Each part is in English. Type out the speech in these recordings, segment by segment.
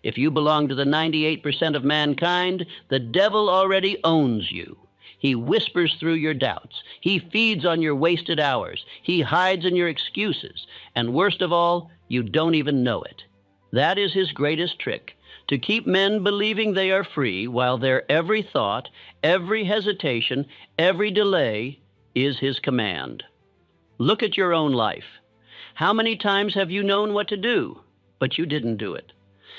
If you belong to the 98% of mankind, the devil already owns you. He whispers through your doubts. He feeds on your wasted hours. He hides in your excuses. And worst of all, you don't even know it. That is his greatest trick, to keep men believing they are free while their every thought, every hesitation, every delay is his command. Look at your own life. How many times have you known what to do, but you didn't do it?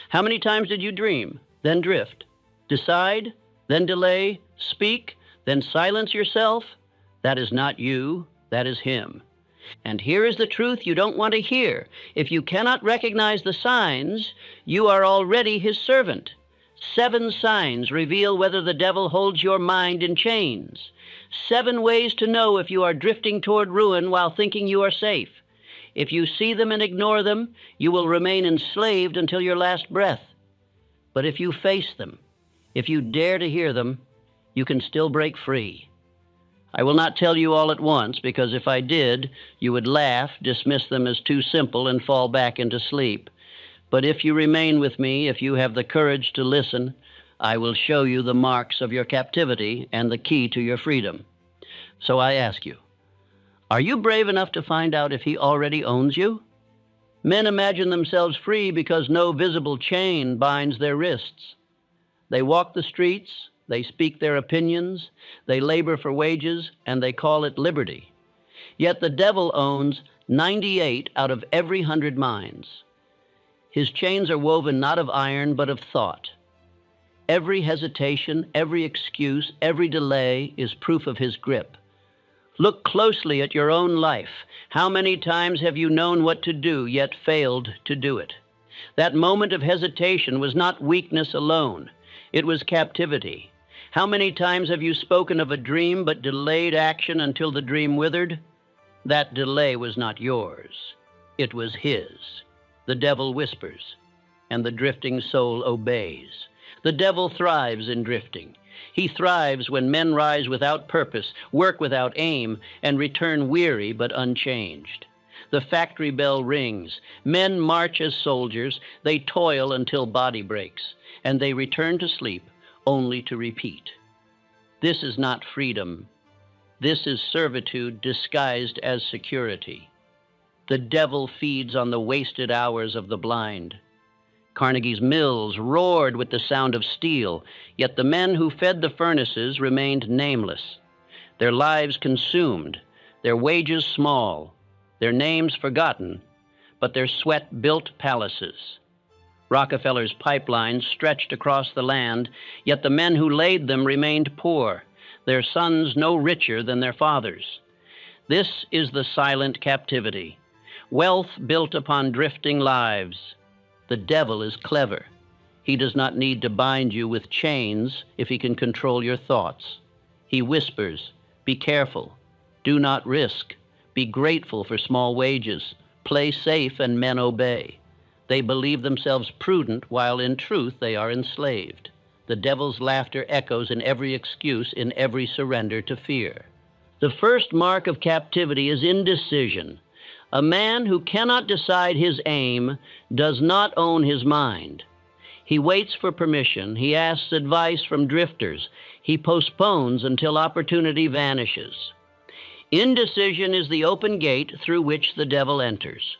How many times did you dream, then drift, decide, then delay, speak, then silence yourself? That is not you, that is him. And here is the truth you don't want to hear. If you cannot recognize the signs, you are already his servant. 7 signs reveal whether the devil holds your mind in chains. 7 ways to know if you are drifting toward ruin while thinking you are safe. If you see them and ignore them, you will remain enslaved until your last breath. But if you face them, if you dare to hear them, you can still break free. I will not tell you all at once, because if I did, you would laugh, dismiss them as too simple, and fall back into sleep. But if you remain with me, if you have the courage to listen, I will show you the marks of your captivity and the key to your freedom. So I ask you, are you brave enough to find out if he already owns you? Men imagine themselves free because no visible chain binds their wrists. They walk the streets, they speak their opinions, they labor for wages, and they call it liberty. Yet the devil owns 98 out of every 100 minds. His chains are woven not of iron, but of thought. Every hesitation, every excuse, every delay is proof of his grip. Look closely at your own life. How many times have you known what to do, yet failed to do it? That moment of hesitation was not weakness alone. It was captivity. How many times have you spoken of a dream but delayed action until the dream withered? That delay was not yours. It was his. The devil whispers, and the drifting soul obeys. The devil thrives in drifting. He thrives when men rise without purpose, work without aim, and return weary but unchanged. The factory bell rings. Men march as soldiers. They toil until body breaks, and they return to sleep only to repeat. This is not freedom. This is servitude disguised as security. The devil feeds on the wasted hours of the blind. Carnegie's mills roared with the sound of steel, yet the men who fed the furnaces remained nameless. Their lives consumed, their wages small, their names forgotten, but their sweat built palaces. Rockefeller's pipelines stretched across the land, yet the men who laid them remained poor, their sons no richer than their fathers. This is the silent captivity, wealth built upon drifting lives. The devil is clever. He does not need to bind you with chains if he can control your thoughts. He whispers, be careful, do not risk, be grateful for small wages, play safe and men obey. They believe themselves prudent while in truth they are enslaved. The devil's laughter echoes in every excuse, in every surrender to fear. The first mark of captivity is indecision. A man who cannot decide his aim does not own his mind. He waits for permission. He asks advice from drifters. He postpones until opportunity vanishes. Indecision is the open gate through which the devil enters.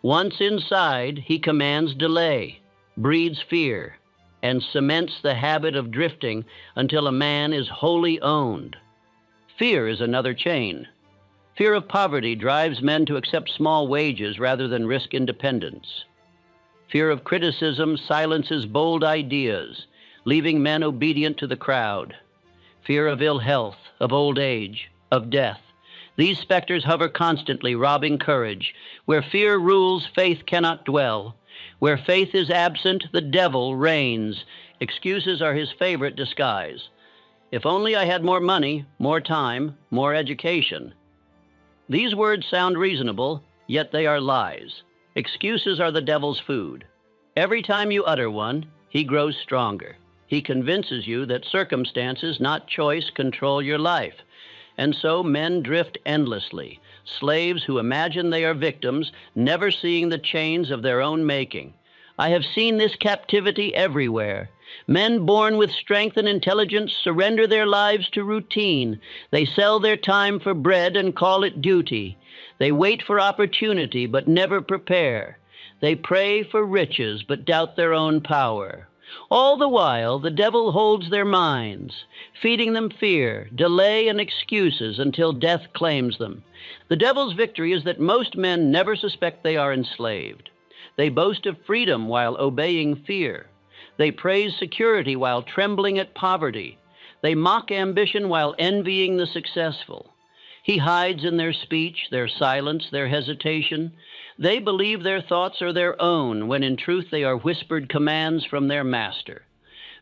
Once inside, he commands delay, breeds fear, and cements the habit of drifting until a man is wholly owned. Fear is another chain. Fear of poverty drives men to accept small wages rather than risk independence. Fear of criticism silences bold ideas, leaving men obedient to the crowd. Fear of ill health, of old age, of death. These specters hover constantly, robbing courage. Where fear rules, faith cannot dwell. Where faith is absent, the devil reigns. Excuses are his favorite disguise. If only I had more money, more time, more education. These words sound reasonable, yet they are lies. Excuses are the devil's food. Every time you utter one, he grows stronger. He convinces you that circumstances, not choice, control your life. And so men drift endlessly, slaves who imagine they are victims, never seeing the chains of their own making. I have seen this captivity everywhere. Men born with strength and intelligence surrender their lives to routine. They sell their time for bread and call it duty. They wait for opportunity but never prepare. They pray for riches but doubt their own power. All the while, the devil holds their minds, feeding them fear, delay, and excuses until death claims them. The devil's victory is that most men never suspect they are enslaved. They boast of freedom while obeying fear. They praise security while trembling at poverty. They mock ambition while envying the successful. He hides in their speech, their silence, their hesitation. They believe their thoughts are their own, when in truth they are whispered commands from their master.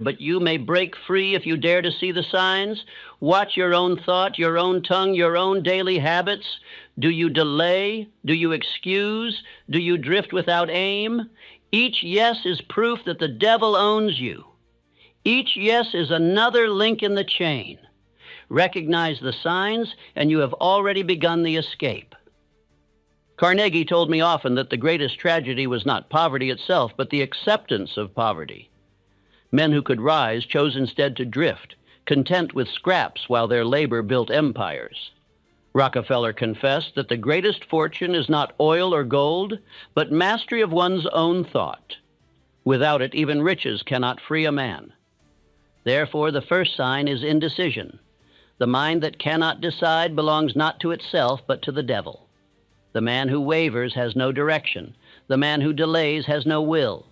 But you may break free if you dare to see the signs. Watch your own thought, your own tongue, your own daily habits. Do you delay? Do you excuse? Do you drift without aim? Each yes is proof that the devil owns you. Each yes is another link in the chain. Recognize the signs, and you have already begun the escape. Carnegie told me often that the greatest tragedy was not poverty itself, but the acceptance of poverty. Men who could rise chose instead to drift, content with scraps while their labor built empires. Rockefeller confessed that the greatest fortune is not oil or gold, but mastery of one's own thought. Without it, even riches cannot free a man. Therefore, the first sign is indecision. The mind that cannot decide belongs not to itself, but to the devil. The man who wavers has no direction. The man who delays has no will.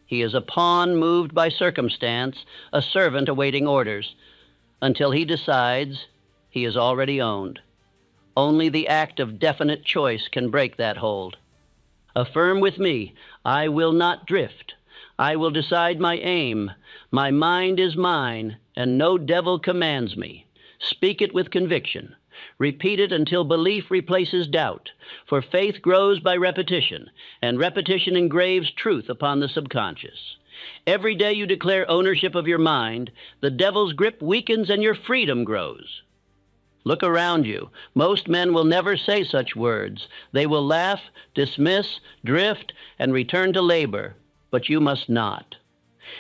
He is a pawn moved by circumstance, a servant awaiting orders. Until he decides, he is already owned. Only the act of definite choice can break that hold. Affirm with me, I will not drift. I will decide my aim. My mind is mine, and no devil commands me. Speak it with conviction. Repeat it until belief replaces doubt, for faith grows by repetition, and repetition engraves truth upon the subconscious. Every day you declare ownership of your mind, the devil's grip weakens and your freedom grows. Look around you. Most men will never say such words. They will laugh, dismiss, drift, and return to labor, but you must not.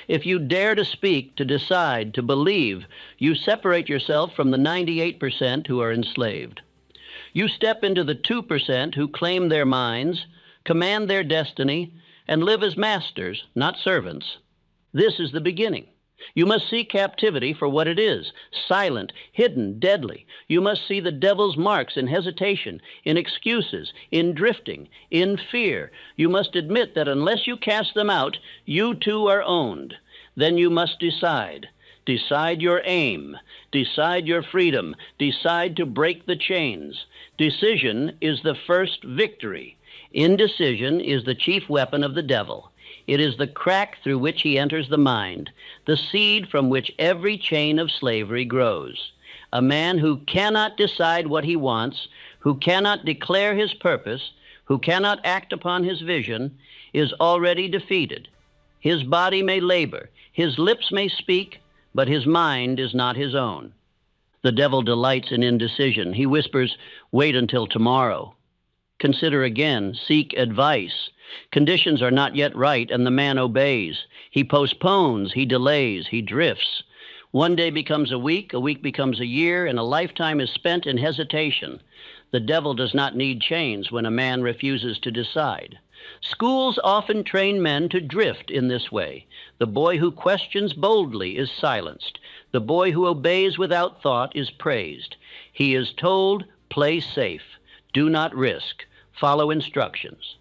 If you dare to speak, to decide, to believe, you separate yourself from the 98% who are enslaved. You step into the 2% who claim their minds, command their destiny, and live as masters, not servants. This is the beginning. You must see captivity for what it is, silent, hidden, deadly. You must see the devil's marks in hesitation, in excuses, in drifting, in fear. You must admit that unless you cast them out, you too are owned. Then you must decide. Decide your aim. Decide your freedom. Decide to break the chains. Decision is the first victory. Indecision is the chief weapon of the devil. It is the crack through which he enters the mind, the seed from which every chain of slavery grows. A man who cannot decide what he wants, who cannot declare his purpose, who cannot act upon his vision, is already defeated. His body may labor, his lips may speak, but his mind is not his own. The devil delights in indecision. He whispers, "Wait until tomorrow." Consider again, seek advice. Conditions are not yet right, and the man obeys. He postpones, he delays, he drifts. One day becomes a week becomes a year, and a lifetime is spent in hesitation. The devil does not need chains when a man refuses to decide. Schools often train men to drift in this way. The boy who questions boldly is silenced. The boy who obeys without thought is praised. He is told, play safe, do not risk, follow instructions.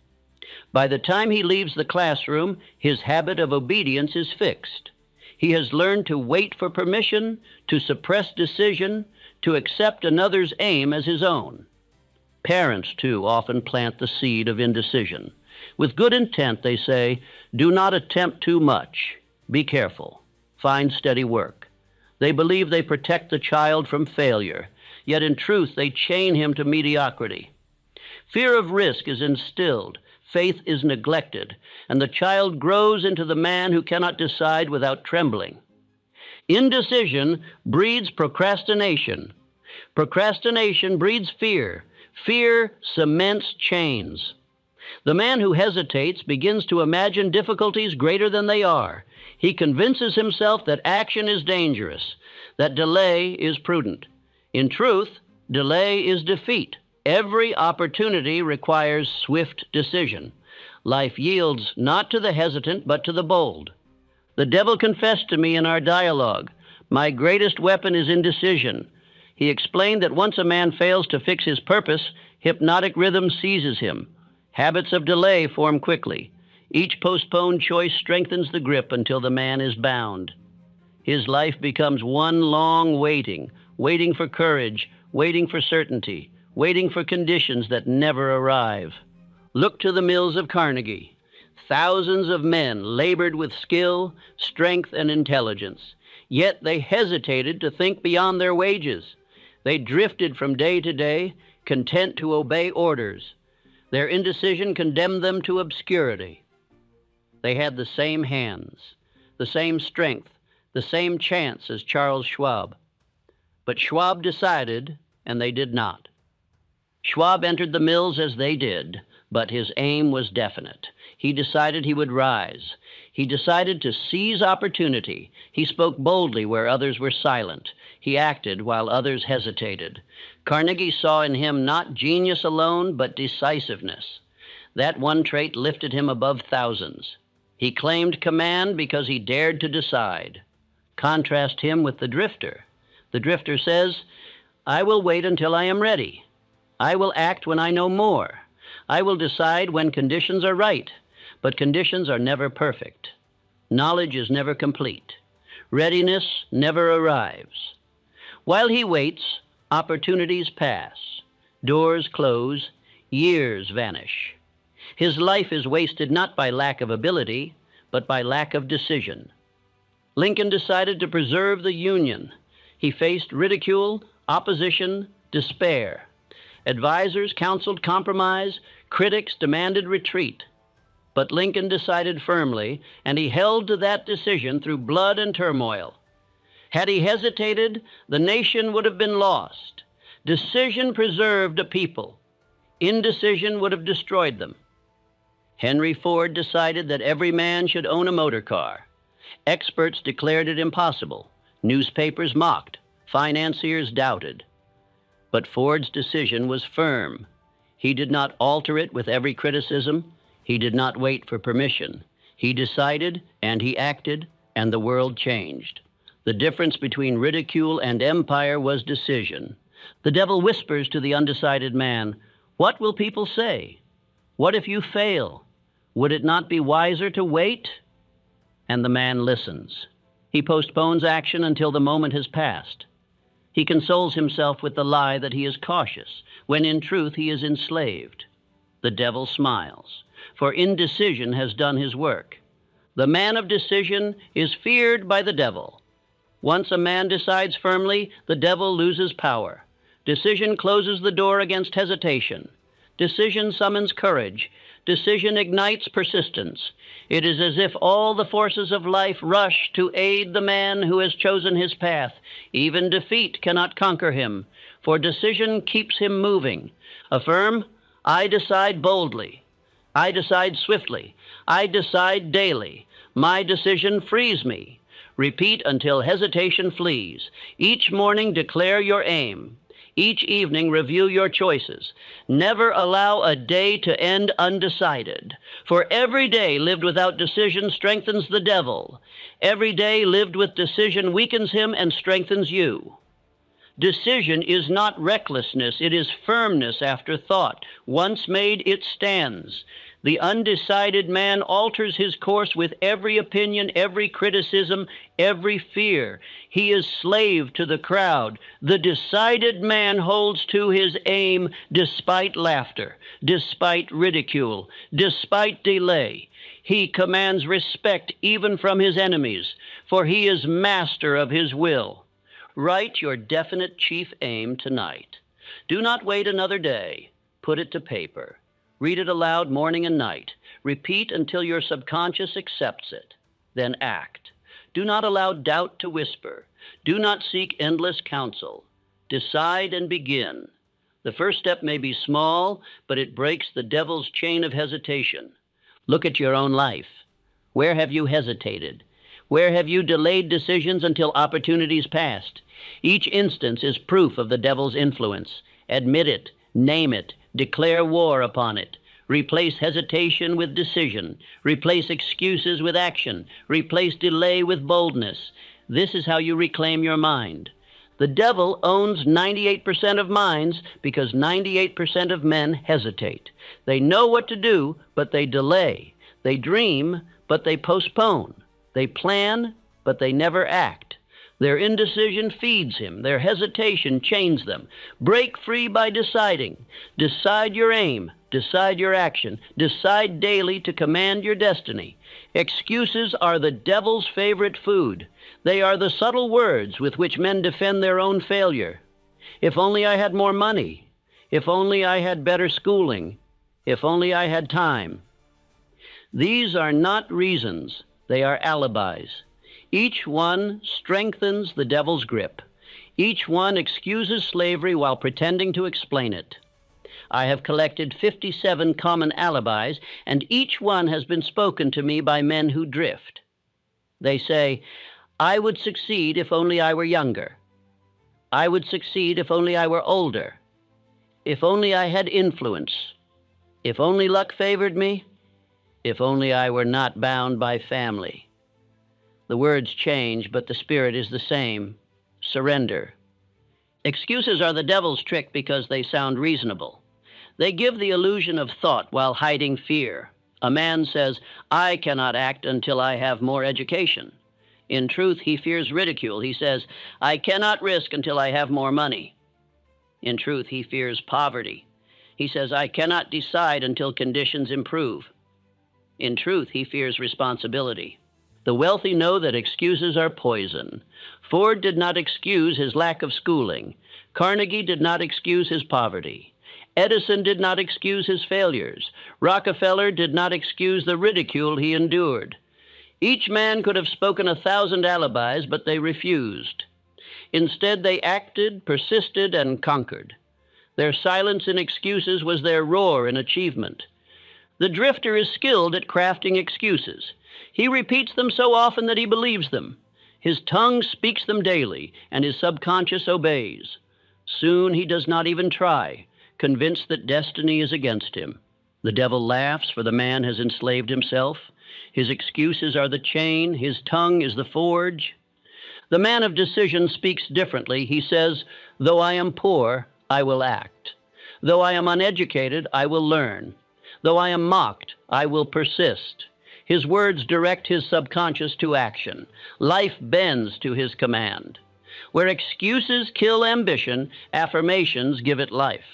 By the time he leaves the classroom, his habit of obedience is fixed. He has learned to wait for permission, to suppress decision, to accept another's aim as his own. Parents, too, often plant the seed of indecision. With good intent, they say, do not attempt too much. Be careful. Find steady work. They believe they protect the child from failure, yet in truth they chain him to mediocrity. Fear of risk is instilled. Faith is neglected, and the child grows into the man who cannot decide without trembling. Indecision breeds procrastination. Procrastination breeds fear. Fear cements chains. The man who hesitates begins to imagine difficulties greater than they are. He convinces himself that action is dangerous, that delay is prudent. In truth, delay is defeat. Every opportunity requires swift decision. Life yields not to the hesitant, but to the bold. The devil confessed to me in our dialogue, "My greatest weapon is indecision." He explained that once a man fails to fix his purpose, hypnotic rhythm seizes him. Habits of delay form quickly. Each postponed choice strengthens the grip until the man is bound. His life becomes one long waiting, waiting for courage, waiting for certainty, waiting for conditions that never arrive. Look to the mills of Carnegie. Thousands of men labored with skill, strength, and intelligence. Yet they hesitated to think beyond their wages. They drifted from day to day, content to obey orders. Their indecision condemned them to obscurity. They had the same hands, the same strength, the same chance as Charles Schwab. But Schwab decided, and they did not. Schwab entered the mills as they did, but his aim was definite. He decided he would rise. He decided to seize opportunity. He spoke boldly where others were silent. He acted while others hesitated. Carnegie saw in him not genius alone, but decisiveness. That one trait lifted him above thousands. He claimed command because he dared to decide. Contrast him with the drifter. The drifter says, "I will wait until I am ready. I will act when I know more. I will decide when conditions are right." But conditions are never perfect. Knowledge is never complete. Readiness never arrives. While he waits, opportunities pass. Doors close. Years vanish. His life is wasted not by lack of ability, but by lack of decision. Lincoln decided to preserve the Union. He faced ridicule, opposition, despair. Advisors counseled compromise. Critics demanded retreat. But Lincoln decided firmly, and he held to that decision through blood and turmoil. Had he hesitated, the nation would have been lost. Decision preserved a people. Indecision would have destroyed them. Henry Ford decided that every man should own a motor car. Experts declared it impossible. Newspapers mocked. Financiers doubted. But Ford's decision was firm. He did not alter it with every criticism. He did not wait for permission. He decided, and he acted, and the world changed. The difference between ridicule and empire was decision. The devil whispers to the undecided man, "What will people say? What if you fail? Would it not be wiser to wait?" And the man listens. He postpones action until the moment has passed. He consoles himself with the lie that he is cautious, when in truth he is enslaved. The devil smiles, for indecision has done his work. The man of decision is feared by the devil. Once a man decides firmly, the devil loses power. Decision closes the door against hesitation. Decision summons courage. Decision ignites persistence. It is as if all the forces of life rush to aid the man who has chosen his path. Even defeat cannot conquer him, for decision keeps him moving. Affirm, "I decide boldly. I decide swiftly. I decide daily. My decision frees me." Repeat until hesitation flees. Each morning declare your aim. Each evening review your choices. Never allow a day to end undecided. For every day lived without decision strengthens the devil. Every day lived with decision weakens him and strengthens you. Decision is not recklessness, it is firmness after thought. Once made, it stands. The undecided man alters his course with every opinion, every criticism, every fear. He is slave to the crowd. The decided man holds to his aim despite laughter, despite ridicule, despite delay. He commands respect even from his enemies, for he is master of his will. Write your definite chief aim tonight. Do not wait another day. Put it to paper. Read it aloud morning and night. Repeat until your subconscious accepts it. Then act. Do not allow doubt to whisper. Do not seek endless counsel. Decide and begin. The first step may be small, but it breaks the devil's chain of hesitation. Look at your own life. Where have you hesitated? Where have you delayed decisions until opportunities passed? Each instance is proof of the devil's influence. Admit it, name it, declare war upon it. Replace hesitation with decision. Replace excuses with action. Replace delay with boldness. This is how you reclaim your mind. The devil owns 98% of minds because 98% of men hesitate. They know what to do, but they delay. They dream, but they postpone. They plan, but they never act. Their indecision feeds him. Their hesitation chains them. Break free by deciding. Decide your aim. Decide your action. Decide daily to command your destiny. Excuses are the devil's favorite food. They are the subtle words with which men defend their own failure. If only I had more money. If only I had better schooling. If only I had time. These are not reasons. They are alibis. Each one strengthens the devil's grip. Each one excuses slavery while pretending to explain it. I have collected 57 common alibis, and each one has been spoken to me by men who drift. They say, I would succeed if only I were younger. I would succeed if only I were older. If only I had influence. If only luck favored me. If only I were not bound by family. The words change, but the spirit is the same. Surrender. Excuses are the devil's trick because they sound reasonable. They give the illusion of thought while hiding fear. A man says, I cannot act until I have more education. In truth, he fears ridicule. He says, I cannot risk until I have more money. In truth, he fears poverty. He says, I cannot decide until conditions improve. In truth, he fears responsibility. The wealthy know that excuses are poison. Ford did not excuse his lack of schooling. Carnegie did not excuse his poverty. Edison did not excuse his failures. Rockefeller did not excuse the ridicule he endured. Each man could have spoken 1,000 alibis, but they refused. Instead, they acted, persisted, and conquered. Their silence in excuses was their roar in achievement. The drifter is skilled at crafting excuses. He repeats them so often that he believes them. His tongue speaks them daily, and his subconscious obeys. Soon he does not even try, convinced that destiny is against him. The devil laughs, for the man has enslaved himself. His excuses are the chain, his tongue is the forge. The man of decision speaks differently. He says, though I am poor, I will act. Though I am uneducated, I will learn. Though I am mocked, I will persist. His words direct his subconscious to action. Life bends to his command. Where excuses kill ambition, affirmations give it life.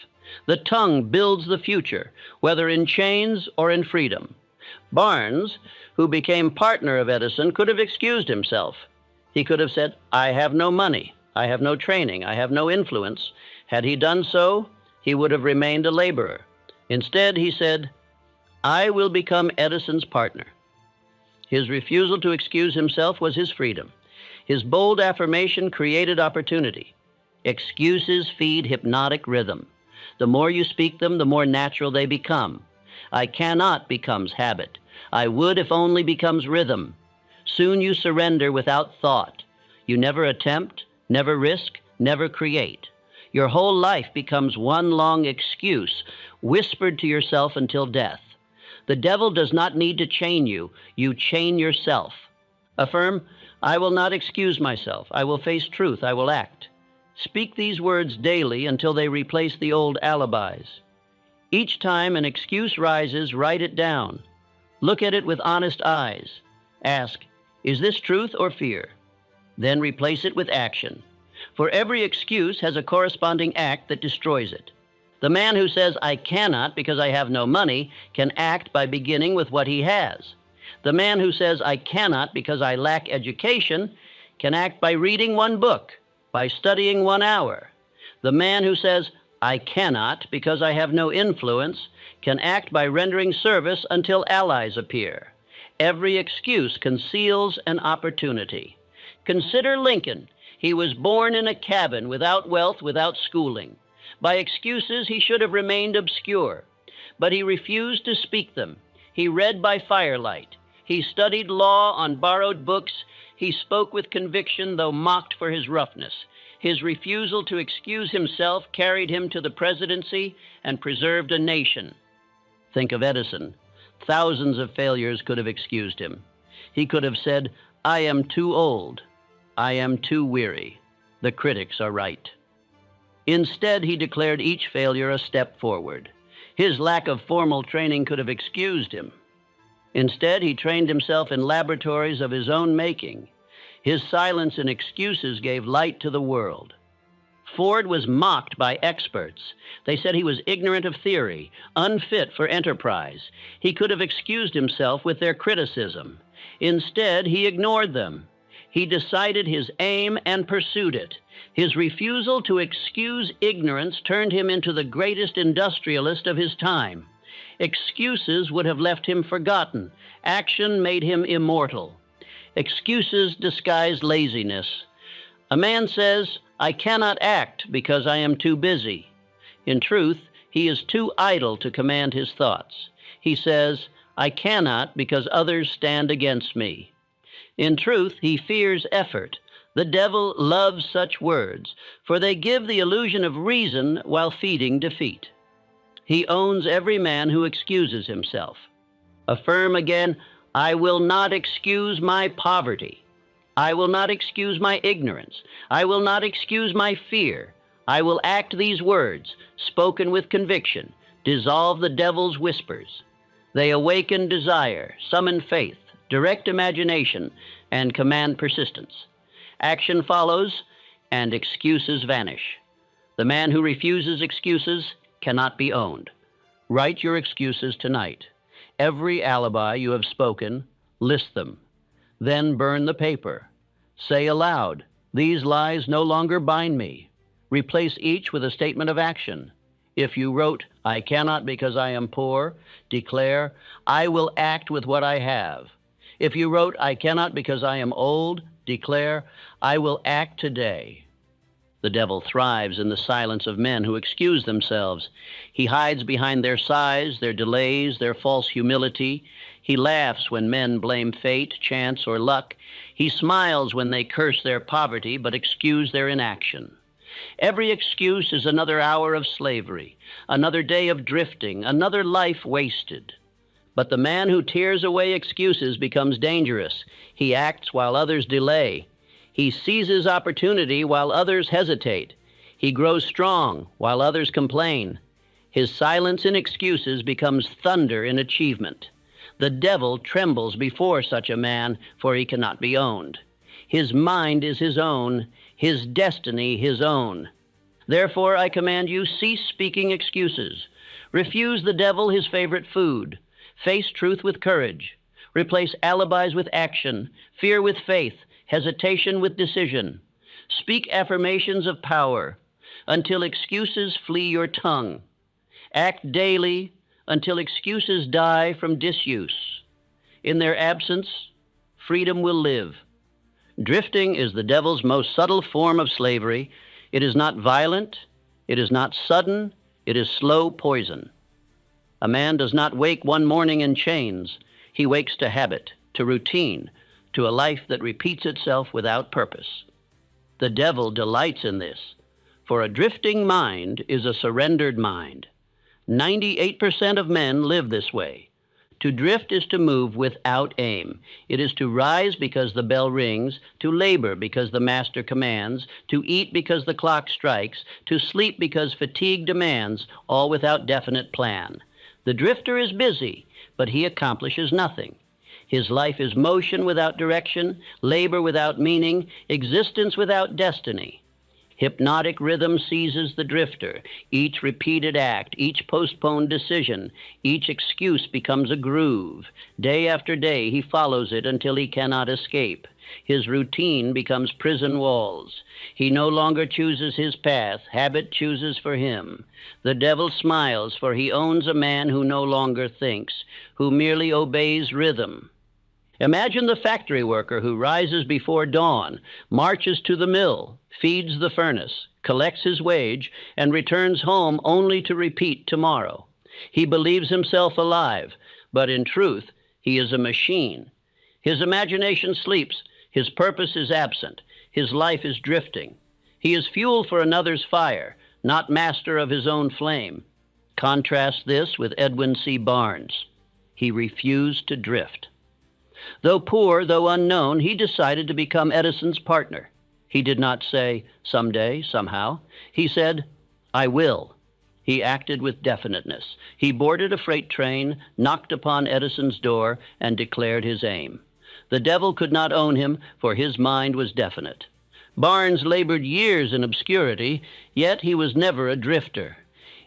The tongue builds the future, whether in chains or in freedom. Barnes, who became partner of Edison, could have excused himself. He could have said, I have no money, I have no training, I have no influence. Had he done so, he would have remained a laborer. Instead, he said, I will become Edison's partner. His refusal to excuse himself was his freedom. His bold affirmation created opportunity. Excuses feed hypnotic rhythm. The more you speak them, the more natural they become. I cannot becomes habit. I would if only becomes rhythm. Soon you surrender without thought. You never attempt, never risk, never create. Your whole life becomes one long excuse, whispered to yourself until death. The devil does not need to chain you. You chain yourself. Affirm, I will not excuse myself. I will face truth. I will act. Speak these words daily until they replace the old alibis. Each time an excuse rises, write it down. Look at it with honest eyes. Ask, is this truth or fear? Then replace it with action. For every excuse has a corresponding act that destroys it. The man who says, I cannot because I have no money, can act by beginning with what he has. The man who says, I cannot because I lack education, can act by reading one book, by studying 1 hour. The man who says, I cannot because I have no influence, can act by rendering service until allies appear. Every excuse conceals an opportunity. Consider Lincoln. He was born in a cabin, without wealth, without schooling. By excuses, he should have remained obscure, but he refused to speak them. He read by firelight. He studied law on borrowed books. He spoke with conviction, though mocked for his roughness. His refusal to excuse himself carried him to the presidency and preserved a nation. Think of Edison. Thousands of failures could have excused him. He could have said, "I am too old. I am too weary. The critics are right." Instead, he declared each failure a step forward. His lack of formal training could have excused him. Instead, he trained himself in laboratories of his own making. His silence and excuses gave light to the world. Ford was mocked by experts. They said he was ignorant of theory, unfit for enterprise. He could have excused himself with their criticism. Instead, he ignored them. He decided his aim and pursued it. His refusal to excuse ignorance turned him into the greatest industrialist of his time. Excuses would have left him forgotten. Action made him immortal. Excuses disguised laziness. A man says, "I cannot act because I am too busy." In truth, he is too idle to command his thoughts. He says, "I cannot because others stand against me." In truth, he fears effort. The devil loves such words, for they give the illusion of reason while feeding defeat. He owns every man who excuses himself. Affirm again, "I will not excuse my poverty. I will not excuse my ignorance. I will not excuse my fear. I will act these words, spoken with conviction, dissolve the devil's whispers. They awaken desire, summon faith, direct imagination, and command persistence. Action follows, and excuses vanish. The man who refuses excuses cannot be owned. Write your excuses tonight. Every alibi you have spoken, list them. Then burn the paper. Say aloud, "These lies no longer bind me." Replace each with a statement of action. If you wrote, "I cannot because I am poor," declare, "I will act with what I have." If you wrote, "I cannot because I am old," declare, "I will act today." The devil thrives in the silence of men who excuse themselves. He hides behind their sighs, their delays, their false humility. He laughs when men blame fate, chance, or luck. He smiles when they curse their poverty but excuse their inaction. Every excuse is another hour of slavery, another day of drifting, another life wasted. But the man who tears away excuses becomes dangerous. He acts while others delay. He seizes opportunity while others hesitate. He grows strong while others complain. His silence in excuses becomes thunder in achievement. The devil trembles before such a man, for he cannot be owned. His mind is his own, his destiny his own. Therefore, I command you, cease speaking excuses. Refuse the devil his favorite food. Face truth with courage. Replace alibis with action, fear with faith, hesitation with decision. Speak affirmations of power until excuses flee your tongue. Act daily until excuses die from disuse. In their absence, freedom will live. Drifting is the devil's most subtle form of slavery. It is not violent, it is not sudden, it is slow poison. A man does not wake one morning in chains. He wakes to habit, to routine, to a life that repeats itself without purpose. The devil delights in this, for a drifting mind is a surrendered mind. 98% of men live this way. To drift is to move without aim. It is to rise because the bell rings, to labor because the master commands, to eat because the clock strikes, to sleep because fatigue demands, all without definite plan. The drifter is busy, but he accomplishes nothing. His life is motion without direction, labor without meaning, existence without destiny. Hypnotic rhythm seizes the drifter. Each repeated act, each postponed decision, each excuse becomes a groove. Day after day, he follows it until he cannot escape. His routine becomes prison walls. He no longer chooses his path. Habit chooses for him. The devil smiles, for he owns a man who no longer thinks, who merely obeys rhythm. Imagine the factory worker who rises before dawn, marches to the mill, feeds the furnace, collects his wage, and returns home only to repeat tomorrow. He believes himself alive, but in truth, he is a machine. His imagination sleeps, his purpose is absent, his life is drifting. He is fuel for another's fire, not master of his own flame. Contrast this with Edwin C. Barnes. He refused to drift. Though poor, though unknown, he decided to become Edison's partner. He did not say, someday, somehow. He said, I will. He acted with definiteness. He boarded a freight train, knocked upon Edison's door, and declared his aim. The devil could not own him, for his mind was definite. Barnes labored years in obscurity, yet he was never a drifter.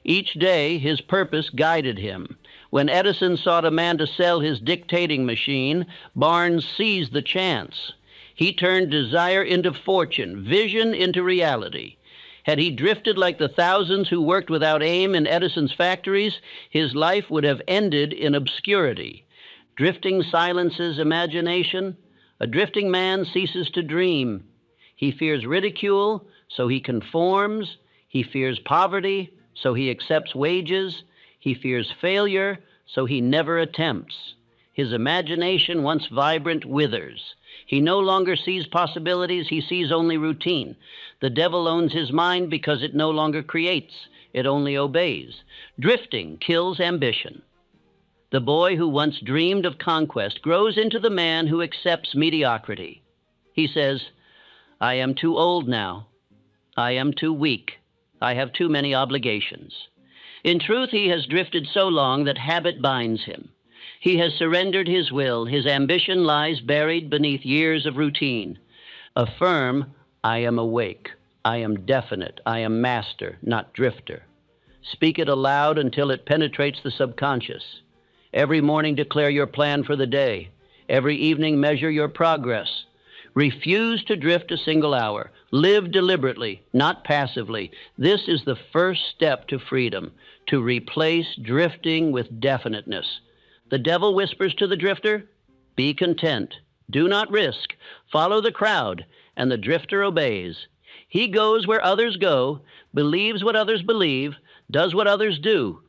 Each day his purpose guided him. When Edison sought a man to sell his dictating machine, Barnes seized the chance. He turned desire into fortune, vision into reality. Had he drifted like the thousands who worked without aim in Edison's factories, his life would have ended in obscurity. Drifting silences imagination. A drifting man ceases to dream. He fears ridicule, so he conforms. He fears poverty, so he accepts wages. He fears failure, so he never attempts. His imagination, once vibrant, withers. He no longer sees possibilities, he sees only routine. The devil owns his mind because it no longer creates, it only obeys. Drifting kills ambition. The boy who once dreamed of conquest grows into the man who accepts mediocrity. He says, I am too old now. I am too weak. I have too many obligations. In truth, he has drifted so long that habit binds him. He has surrendered his will. His ambition lies buried beneath years of routine. Affirm, I am awake. I am definite. I am master, not drifter. Speak it aloud until it penetrates the subconscious. Every morning declare your plan for the day. Every evening measure your progress. Refuse to drift a single hour. Live deliberately, not passively. This is the first step to freedom, to replace drifting with definiteness. The devil whispers to the drifter, be content, do not risk, follow the crowd, and the drifter obeys. He goes where others go, believes what others believe, does what others do.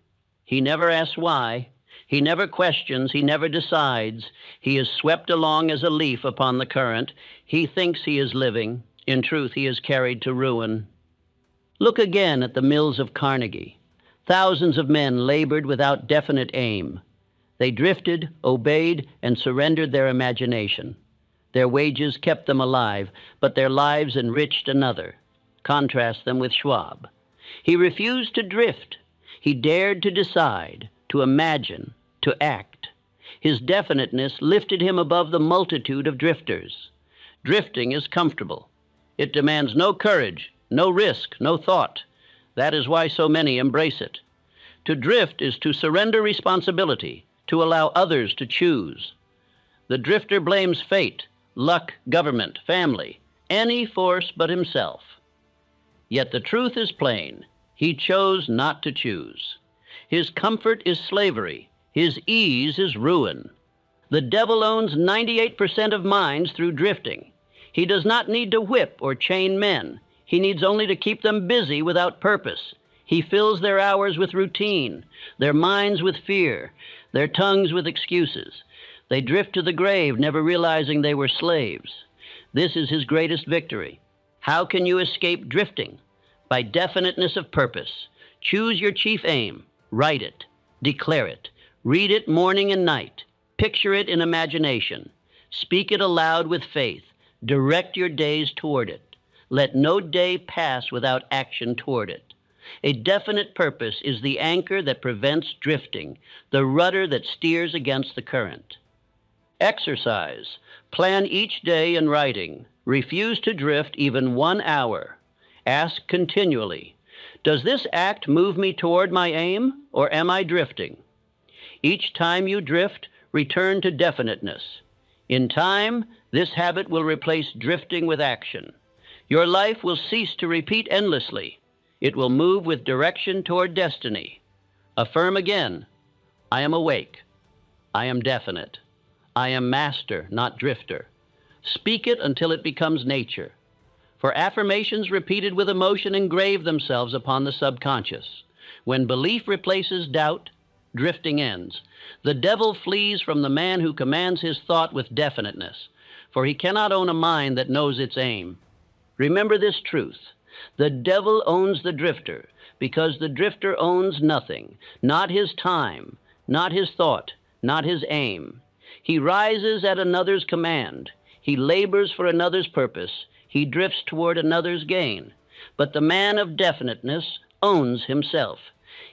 He never asks why. He never questions, he never decides. He is swept along as a leaf upon the current. He thinks he is living. In truth, he is carried to ruin. Look again at the mills of Carnegie. Thousands of men labored without definite aim. They drifted, obeyed, and surrendered their imagination. Their wages kept them alive, but their lives enriched another. Contrast them with Schwab. He refused to drift. He dared to decide, to imagine, to act. His definiteness lifted him above the multitude of drifters. Drifting is comfortable. It demands no courage, no risk, no thought. That is why so many embrace it. To drift is to surrender responsibility, to allow others to choose. The drifter blames fate, luck, government, family, any force but himself. Yet the truth is plain. He chose not to choose. His comfort is slavery. His ease is ruin. The devil owns 98% of minds through drifting. He does not need to whip or chain men. He needs only to keep them busy without purpose. He fills their hours with routine, their minds with fear, their tongues with excuses. They drift to the grave, never realizing they were slaves. This is his greatest victory. How can you escape drifting? By definiteness of purpose. Choose your chief aim. Write it. Declare it. Read it morning and night. Picture it in imagination. Speak it aloud with faith. Direct your days toward it. Let no day pass without action toward it. A definite purpose is the anchor that prevents drifting, the rudder that steers against the current. Exercise. Plan each day in writing. Refuse to drift even 1 hour. Ask continually, does this act move me toward my aim, or am I drifting? Each time you drift, return to definiteness. In time, this habit will replace drifting with action. Your life will cease to repeat endlessly. It will move with direction toward destiny. Affirm again, I am awake. I am definite. I am master, not drifter. Speak it until it becomes nature. For affirmations repeated with emotion engrave themselves upon the subconscious. When belief replaces doubt, drifting ends. The devil flees from the man who commands his thought with definiteness, for he cannot own a mind that knows its aim. Remember this truth. The devil owns the drifter, because the drifter owns nothing, not his time, not his thought, not his aim. He rises at another's command. He labors for another's purpose. He drifts toward another's gain. But the man of definiteness owns himself.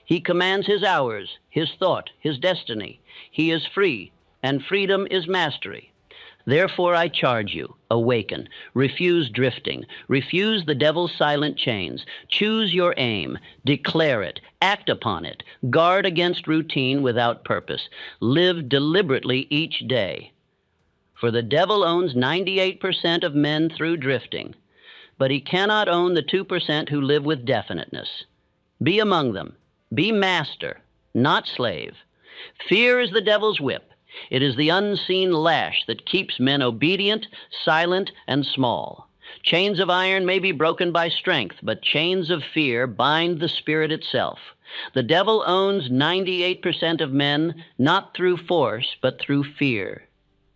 He commands his hours, his thought, his destiny. He is free, and freedom is mastery. Therefore I charge you, awaken, refuse drifting, refuse the devil's silent chains, choose your aim, declare it, act upon it, guard against routine without purpose, live deliberately each day. For the devil owns 98% of men through drifting, but he cannot own the 2% who live with definiteness. Be among them. Be master, not slave. Fear is the devil's whip. It is the unseen lash that keeps men obedient, silent, and small. Chains of iron may be broken by strength, but chains of fear bind the spirit itself. The devil owns 98% of men, not through force, but through fear.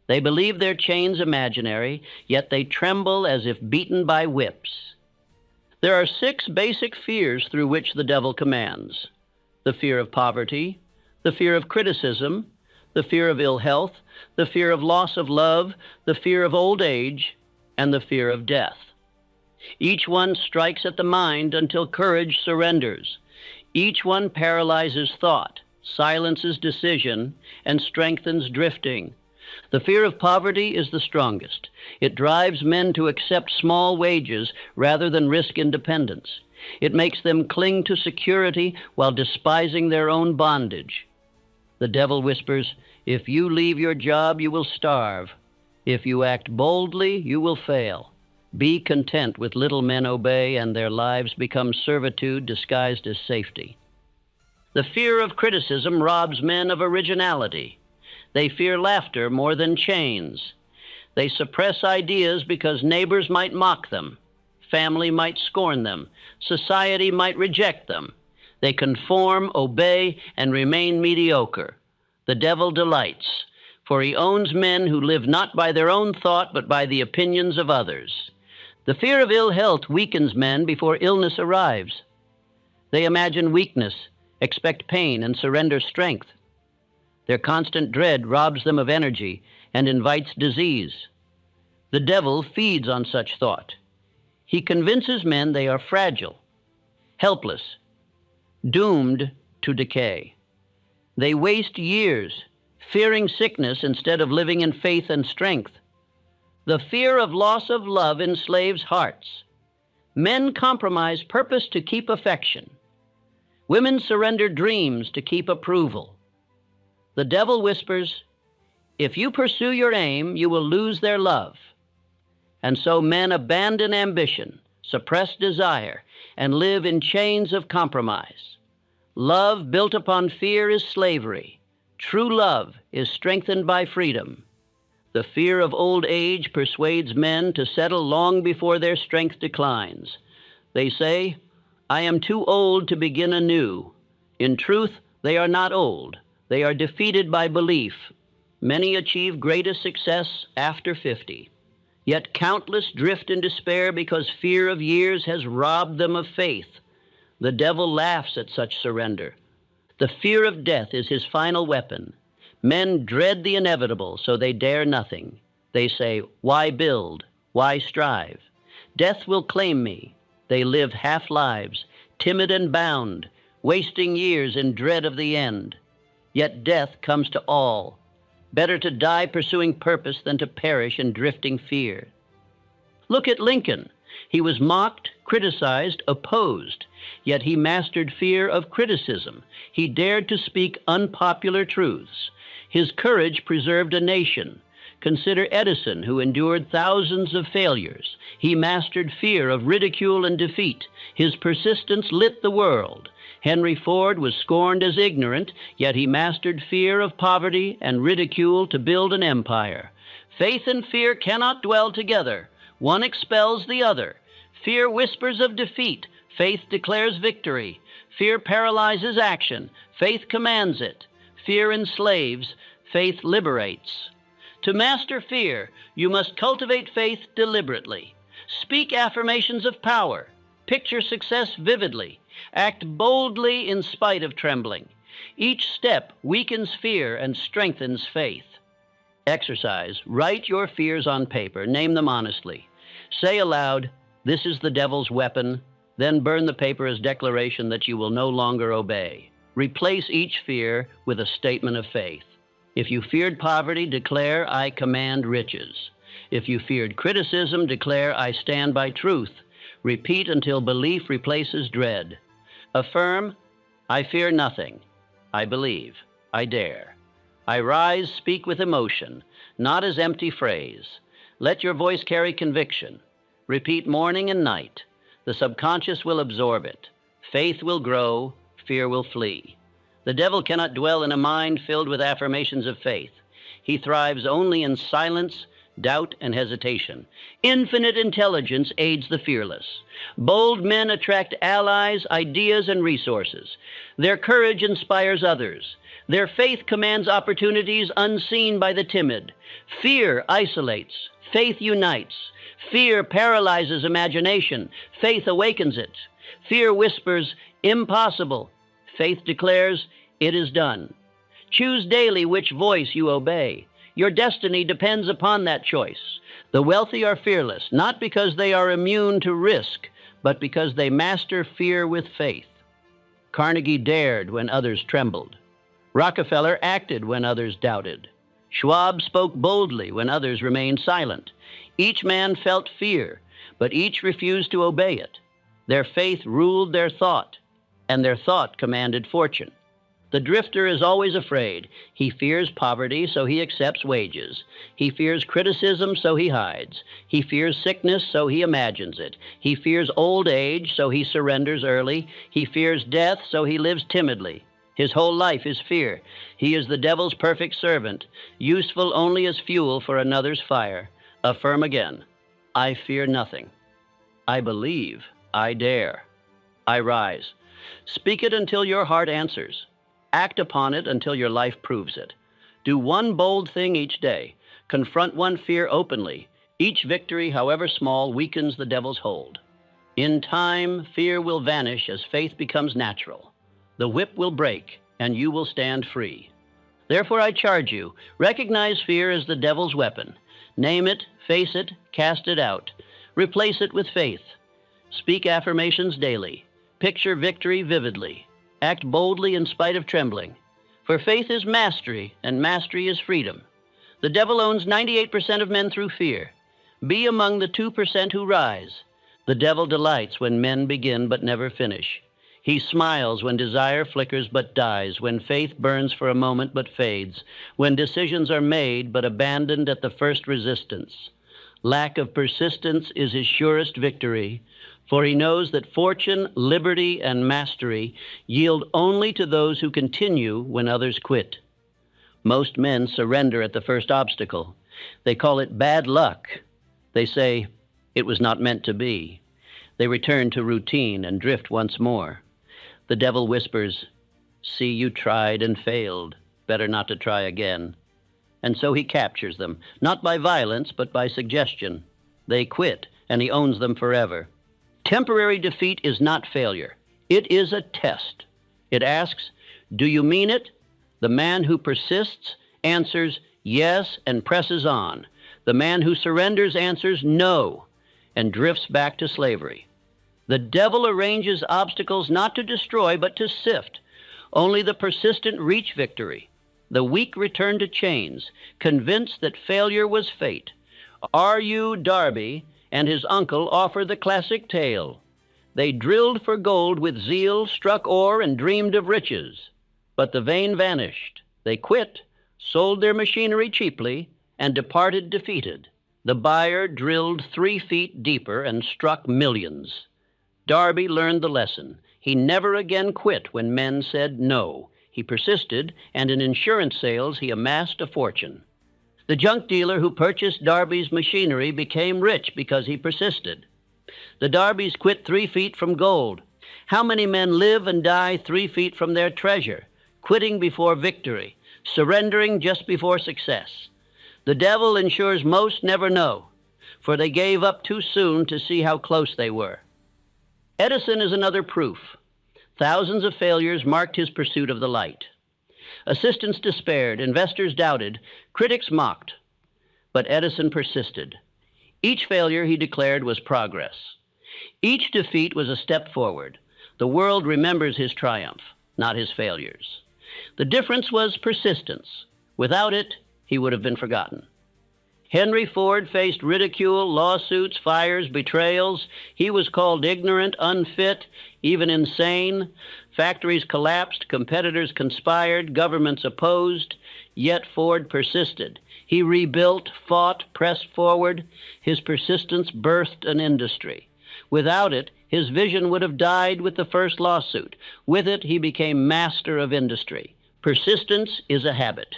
They believe their chains imaginary, yet they tremble as if beaten by whips. There are 6 basic fears through which the devil commands: the fear of poverty, the fear of criticism, the fear of ill health, the fear of loss of love, the fear of old age, and the fear of death. Each one strikes at the mind until courage surrenders. Each one paralyzes thought, silences decision, and strengthens drifting. The fear of poverty is the strongest. It drives men to accept small wages rather than risk independence. It makes them cling to security while despising their own bondage. The devil whispers, if you leave your job, you will starve. If you act boldly, you will fail. Be content with little men obey, and their lives become servitude disguised as safety. The fear of criticism robs men of originality. They fear laughter more than chains. They suppress ideas because neighbors might mock them. Family might scorn them. Society might reject them. They conform, obey, and remain mediocre. The devil delights, for he owns men who live not by their own thought, but by the opinions of others. The fear of ill health weakens men before illness arrives. They imagine weakness, expect pain, and surrender strength. Their constant dread robs them of energy and invites disease. The devil feeds on such thought. He convinces men they are fragile, helpless, doomed to decay. They waste years fearing sickness instead of living in faith and strength. The fear of loss of love enslaves hearts. Men compromise purpose to keep affection. Women surrender dreams to keep approval. The devil whispers, if you pursue your aim, you will lose their love. And so men abandon ambition, suppress desire, and live in chains of compromise. Love built upon fear is slavery. True love is strengthened by freedom. The fear of old age persuades men to settle long before their strength declines. They say, I am too old to begin anew. In truth, they are not old. They are defeated by belief. Many achieve greatest success after 50. Yet countless drift in despair because fear of years has robbed them of faith. The devil laughs at such surrender. The fear of death is his final weapon. Men dread the inevitable, so they dare nothing. They say, why build? Why strive? Death will claim me. They live half lives, timid and bound, wasting years in dread of the end. Yet death comes to all. Better to die pursuing purpose than to perish in drifting fear. Look at Lincoln. He was mocked, criticized, opposed, yet he mastered fear of criticism. He dared to speak unpopular truths. His courage preserved a nation. Consider Edison, who endured thousands of failures. He mastered fear of ridicule and defeat. His persistence lit the world. Henry Ford was scorned as ignorant, yet he mastered fear of poverty and ridicule to build an empire. Faith and fear cannot dwell together. One expels the other. Fear whispers of defeat. Faith declares victory. Fear paralyzes action. Faith commands it. Fear enslaves. Faith liberates. To master fear, you must cultivate faith deliberately. Speak affirmations of power. Picture success vividly. Act boldly in spite of trembling. Each step weakens fear and strengthens faith. Exercise. Write your fears on paper. Name them honestly. Say aloud, "This is the devil's weapon." Then burn the paper as declaration that you will no longer obey. Replace each fear with a statement of faith. If you feared poverty, declare, "I command riches." If you feared criticism, declare, "I stand by truth." Repeat until belief replaces dread. Affirm, "I fear nothing. I believe. I dare. I rise." Speak with emotion, not as empty phrase. Let your voice carry conviction. Repeat morning and night. The subconscious will absorb it. Faith will grow. Fear will flee. The devil cannot dwell in a mind filled with affirmations of faith. He thrives only in silence, doubt, and hesitation. Infinite intelligence aids the fearless. Bold men attract allies, ideas, and resources. Their courage inspires others. Their faith commands opportunities unseen by the timid. Fear isolates. Faith unites. Fear paralyzes imagination. Faith awakens it. Fear whispers, "Impossible." Faith declares, "It is done." Choose daily which voice you obey. Your destiny depends upon that choice. The wealthy are fearless, not because they are immune to risk, but because they master fear with faith. Carnegie dared when others trembled. Rockefeller acted when others doubted. Schwab spoke boldly when others remained silent. Each man felt fear, but each refused to obey it. Their faith ruled their thought, and their thought commanded fortune. The drifter is always afraid. He fears poverty, so he accepts wages. He fears criticism, so he hides. He fears sickness, so he imagines it. He fears old age, so he surrenders early. He fears death, so he lives timidly. His whole life is fear. He is the devil's perfect servant, useful only as fuel for another's fire. Affirm again, "I fear nothing. I believe. I dare. I rise." Speak it until your heart answers. Act upon it until your life proves it. Do one bold thing each day. Confront one fear openly. Each victory, however small, weakens the devil's hold. In time, fear will vanish as faith becomes natural. The whip will break, and you will stand free. Therefore, I charge you, recognize fear as the devil's weapon. Name it, face it, cast it out. Replace it with faith. Speak affirmations daily. Picture victory vividly. Act boldly in spite of trembling. For faith is mastery, and mastery is freedom. The devil owns 98% of men through fear. Be among the 2% who rise. The devil delights when men begin but never finish. He smiles when desire flickers but dies, when faith burns for a moment but fades, when decisions are made but abandoned at the first resistance. Lack of persistence is his surest victory, for he knows that fortune, liberty, and mastery yield only to those who continue when others quit. Most men surrender at the first obstacle. They call it bad luck. They say, "It was not meant to be." They return to routine and drift once more. The devil whispers, "See, you tried and failed. Better not to try again." And so he captures them, not by violence, but by suggestion. They quit, and he owns them forever. Temporary defeat is not failure. It is a test. It asks, "Do you mean it?" The man who persists answers yes and presses on. The man who surrenders answers no and drifts back to slavery. The devil arranges obstacles not to destroy, but to sift. Only the persistent reach victory. The weak return to chains, convinced that failure was fate. R.U. Darby and his uncle offer the classic tale. They drilled for gold with zeal, struck ore, and dreamed of riches. But the vein vanished. They quit, sold their machinery cheaply, and departed defeated. The buyer drilled 3 feet deeper and struck millions. Darby learned the lesson. He never again quit when men said no. He persisted, and in insurance sales he amassed a fortune. The junk dealer who purchased Darby's machinery became rich because he persisted. The Darbys quit 3 feet from gold. How many men live and die 3 feet from their treasure, quitting before victory, surrendering just before success? The devil ensures most never know, for they gave up too soon to see how close they were. Edison is another proof. Thousands of failures marked his pursuit of the light. Assistants despaired, investors doubted, critics mocked. But Edison persisted. Each failure, he declared, was progress. Each defeat was a step forward. The world remembers his triumph, not his failures. The difference was persistence. Without it, he would have been forgotten. Henry Ford faced ridicule, lawsuits, fires, betrayals. He was called ignorant, unfit, even insane. Factories collapsed, competitors conspired, governments opposed. Yet Ford persisted. He rebuilt, fought, pressed forward. His persistence birthed an industry. Without it, his vision would have died with the first lawsuit. With it, he became master of industry. Persistence is a habit.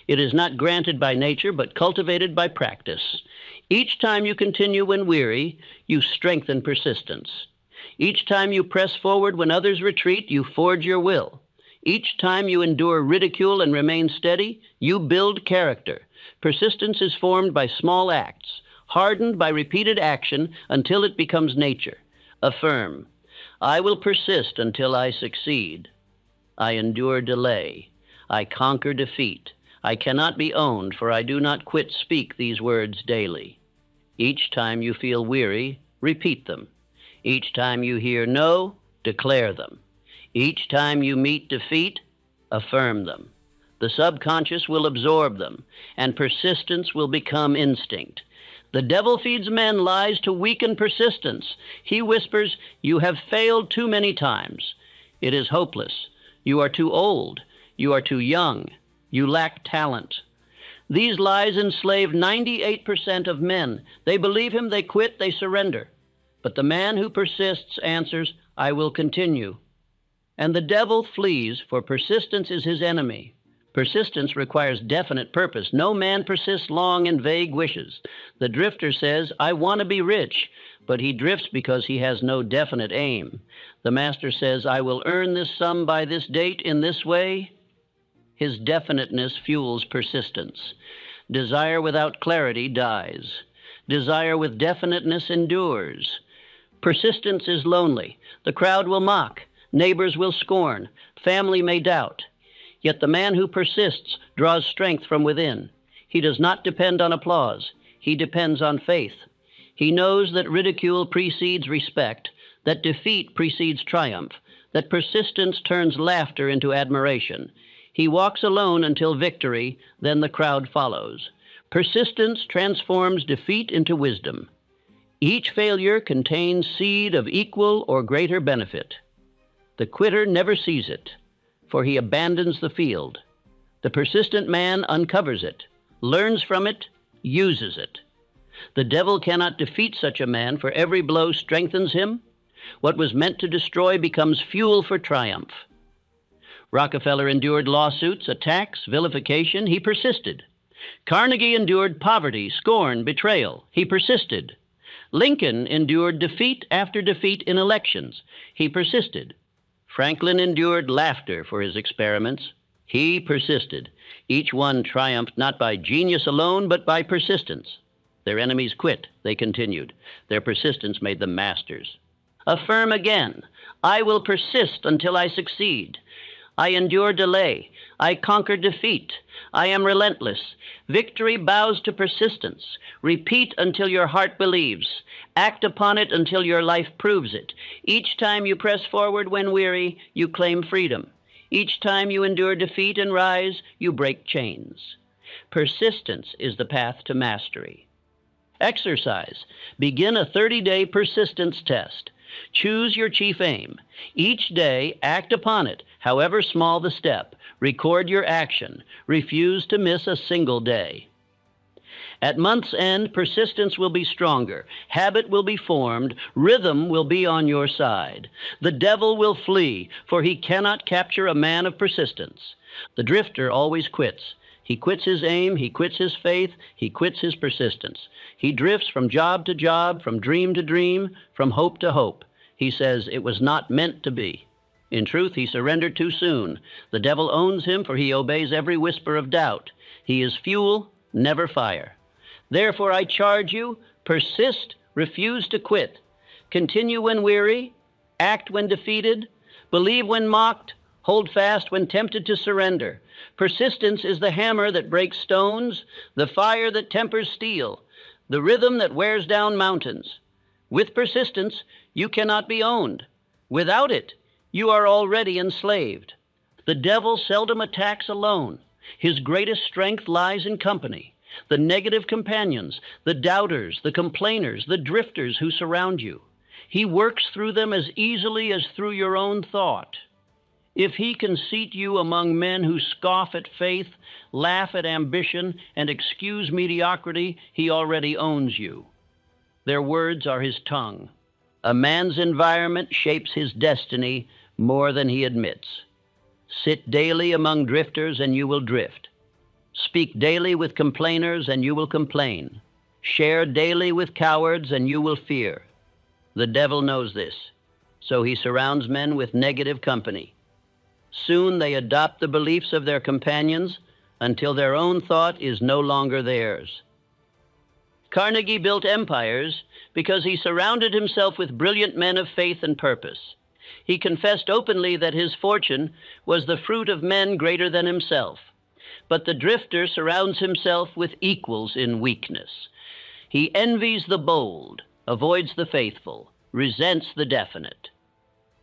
It is not granted by nature, but cultivated by practice. Each time you continue when weary, you strengthen persistence. Each time you press forward when others retreat, you forge your will. Each time you endure ridicule and remain steady, you build character. Persistence is formed by small acts, hardened by repeated action until it becomes nature. Affirm, I will persist until I succeed. I endure delay. I conquer defeat. I cannot be owned, for I do not quit speak these words daily. Each time you feel weary, repeat them. Each time you hear no, declare them. Each time you meet defeat, affirm them. The subconscious will absorb them, and persistence will become instinct. The devil feeds men lies to weaken persistence. He whispers, you have failed too many times. It is hopeless. You are too old. You are too young. You lack talent. These lies enslave 98% of men. They believe him, they quit, they surrender. But the man who persists answers, I will continue. And the devil flees, for persistence is his enemy. Persistence requires definite purpose. No man persists long in vague wishes. The drifter says, I want to be rich, but he drifts because he has no definite aim. The master says, I will earn this sum by this date in this way. His definiteness fuels persistence. Desire without clarity dies. Desire with definiteness endures. Persistence is lonely. The crowd will mock. Neighbors will scorn. Family may doubt. Yet the man who persists draws strength from within. He does not depend on applause. He depends on faith. He knows that ridicule precedes respect, that defeat precedes triumph, that persistence turns laughter into admiration. He walks alone until victory, then the crowd follows. Persistence transforms defeat into wisdom. Each failure contains seed of equal or greater benefit. The quitter never sees it, for he abandons the field. The persistent man uncovers it, learns from it, uses it. The devil cannot defeat such a man, for every blow strengthens him. What was meant to destroy becomes fuel for triumph. Rockefeller endured lawsuits, attacks, vilification. He persisted. Carnegie endured poverty, scorn, betrayal. He persisted. Lincoln endured defeat after defeat in elections. He persisted. Franklin endured laughter for his experiments. He persisted. Each one triumphed not by genius alone, but by persistence. Their enemies quit. They continued. Their persistence made them masters. Affirm again, I will persist until I succeed. I endure delay. I conquer defeat. I am relentless. Victory bows to persistence. Repeat until your heart believes. Act upon it until your life proves it. Each time you press forward when weary, you claim freedom. Each time you endure defeat and rise, you break chains. Persistence is the path to mastery. Exercise. Begin a 30-day persistence test. Choose your chief aim. Each day, act upon it, however small the step. Record your action. Refuse to miss a single day. At month's end, persistence will be stronger, habit will be formed, rhythm will be on your side. The devil will flee, for he cannot capture a man of persistence. The drifter always quits. He quits his aim, he quits his faith, he quits his persistence. He drifts from job to job, from dream to dream, from hope to hope. He says, "It was not meant to be." In truth, he surrendered too soon. The devil owns him, for he obeys every whisper of doubt. He is fuel, never fire. Therefore I charge you, persist, refuse to quit. Continue when weary, act when defeated, believe when mocked, hold fast when tempted to surrender. Persistence is the hammer that breaks stones, the fire that tempers steel, the rhythm that wears down mountains. With persistence, you cannot be owned. Without it, you are already enslaved. The devil seldom attacks alone. His greatest strength lies in company. The negative companions, the doubters, the complainers, the drifters who surround you. He works through them as easily as through your own thought. If he can seat you among men who scoff at faith, laugh at ambition, and excuse mediocrity, he already owns you. Their words are his tongue. A man's environment shapes his destiny more than he admits. Sit daily among drifters and you will drift. Speak daily with complainers and you will complain. Share daily with cowards and you will fear. The devil knows this, so he surrounds men with negative company. Soon they adopt the beliefs of their companions until their own thought is no longer theirs. Carnegie built empires because he surrounded himself with brilliant men of faith and purpose. He confessed openly that his fortune was the fruit of men greater than himself. But the drifter surrounds himself with equals in weakness. He envies the bold, avoids the faithful, resents the definite.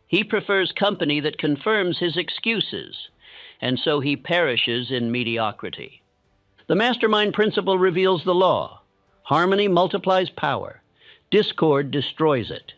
He prefers company that confirms his excuses, and so he perishes in mediocrity. The mastermind principle reveals the law. Harmony multiplies power. Discord destroys it.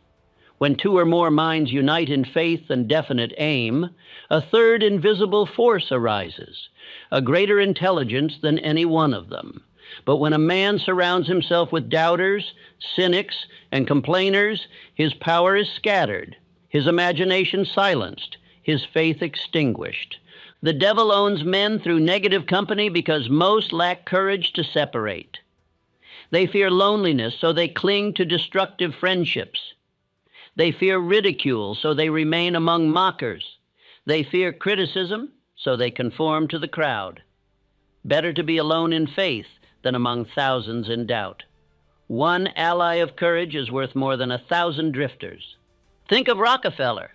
When two or more minds unite in faith and definite aim, a third invisible force arises, a greater intelligence than any one of them. But when a man surrounds himself with doubters, cynics, and complainers, his power is scattered, his imagination silenced, his faith extinguished. The devil owns men through negative company because most lack courage to separate. They fear loneliness, so they cling to destructive friendships. They fear ridicule, so they remain among mockers. They fear criticism, so they conform to the crowd. Better to be alone in faith than among thousands in doubt. One ally of courage is worth more than 1,000 drifters. Think of Rockefeller.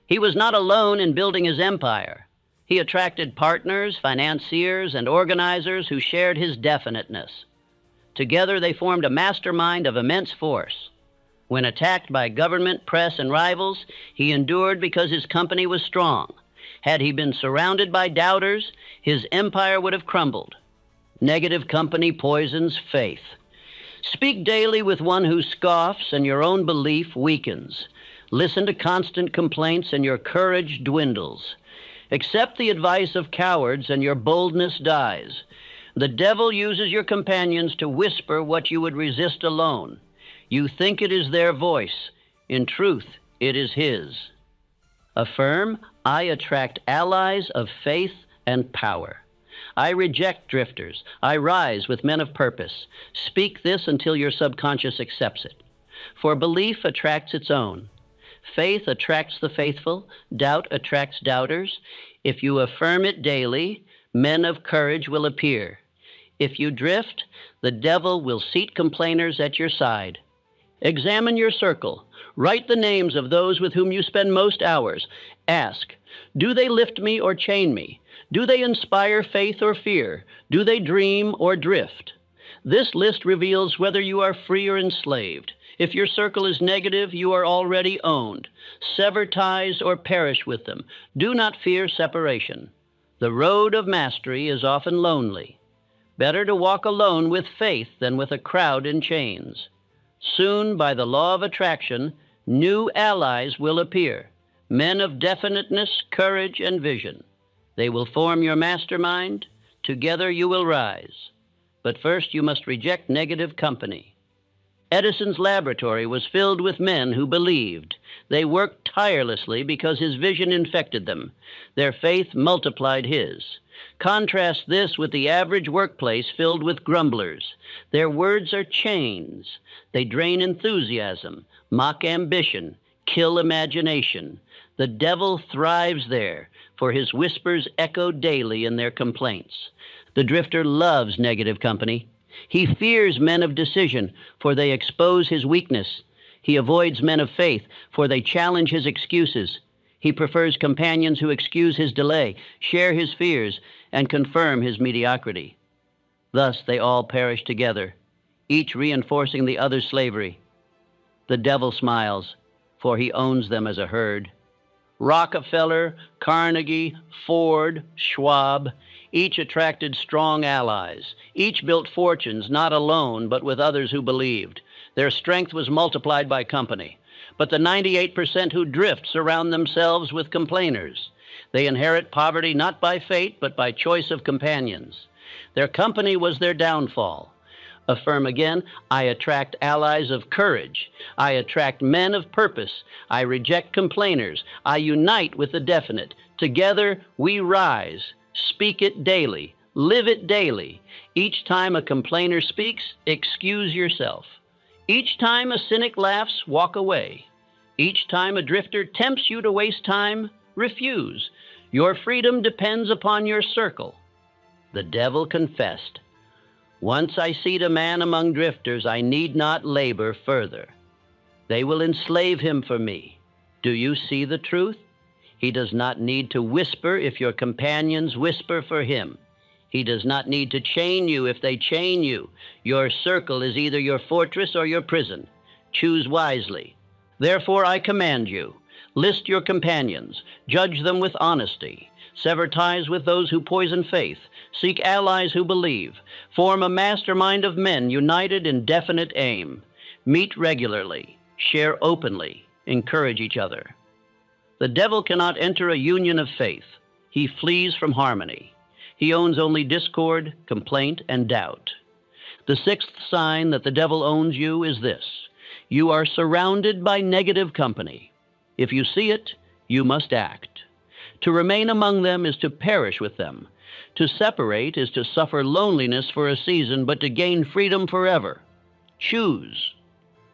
He was not alone in building his empire. He attracted partners, financiers, and organizers who shared his definiteness. Together they formed a mastermind of immense force. When attacked by government, press, and rivals, he endured because his company was strong. Had he been surrounded by doubters, his empire would have crumbled. Negative company poisons faith. Speak daily with one who scoffs, and your own belief weakens. Listen to constant complaints, and your courage dwindles. Accept the advice of cowards, and your boldness dies. The devil uses your companions to whisper what you would resist alone. You think it is their voice. In truth, it is his. Affirm, I attract allies of faith and power. I reject drifters. I rise with men of purpose. Speak this until your subconscious accepts it. For belief attracts its own. Faith attracts the faithful. Doubt attracts doubters. If you affirm it daily, men of courage will appear. If you drift, the devil will seat complainers at your side. Examine your circle. Write the names of those with whom you spend most hours. Ask, do they lift me or chain me? Do they inspire faith or fear? Do they dream or drift? This list reveals whether you are free or enslaved. If your circle is negative, you are already owned. Sever ties or perish with them. Do not fear separation. The road of mastery is often lonely. Better to walk alone with faith than with a crowd in chains. Soon, by the law of attraction, new allies will appear, men of definiteness, courage, and vision. They will form your mastermind. Together you will rise. But first you must reject negative company. Edison's laboratory was filled with men who believed. They worked tirelessly because his vision infected them. Their faith multiplied his. Contrast this with the average workplace filled with grumblers. Their words are chains. They drain enthusiasm, mock ambition, kill imagination. The devil thrives there, for his whispers echo daily in their complaints. The drifter loves negative company. He fears men of decision, for they expose his weakness. He avoids men of faith, for they challenge his excuses. He prefers companions who excuse his delay, share his fears, and confirm his mediocrity. Thus they all perish together, each reinforcing the other's slavery. The devil smiles, for he owns them as a herd. Rockefeller, Carnegie, Ford, Schwab, each attracted strong allies. Each built fortunes, not alone, but with others who believed. Their strength was multiplied by company. But the 98% who drift surround themselves with complainers. They inherit poverty not by fate, but by choice of companions. Their company was their downfall. Affirm again, I attract allies of courage. I attract men of purpose. I reject complainers. I unite with the definite. Together we rise. Speak it daily. Live it daily. Each time a complainer speaks, excuse yourself. Each time a cynic laughs, walk away. Each time a drifter tempts you to waste time, refuse. Your freedom depends upon your circle. The devil confessed, once I seat a man among drifters, I need not labor further. They will enslave him for me. Do you see the truth? He does not need to whisper if your companions whisper for him. He does not need to chain you if they chain you. Your circle is either your fortress or your prison. Choose wisely. Therefore I command you, list your companions, judge them with honesty, sever ties with those who poison faith, seek allies who believe, form a mastermind of men united in definite aim, meet regularly, share openly, encourage each other. The devil cannot enter a union of faith. He flees from harmony. He owns only discord, complaint, and doubt. The sixth sign that the devil owns you is this: you are surrounded by negative company. If you see it, you must act. To remain among them is to perish with them. To separate is to suffer loneliness for a season, but to gain freedom forever. Choose,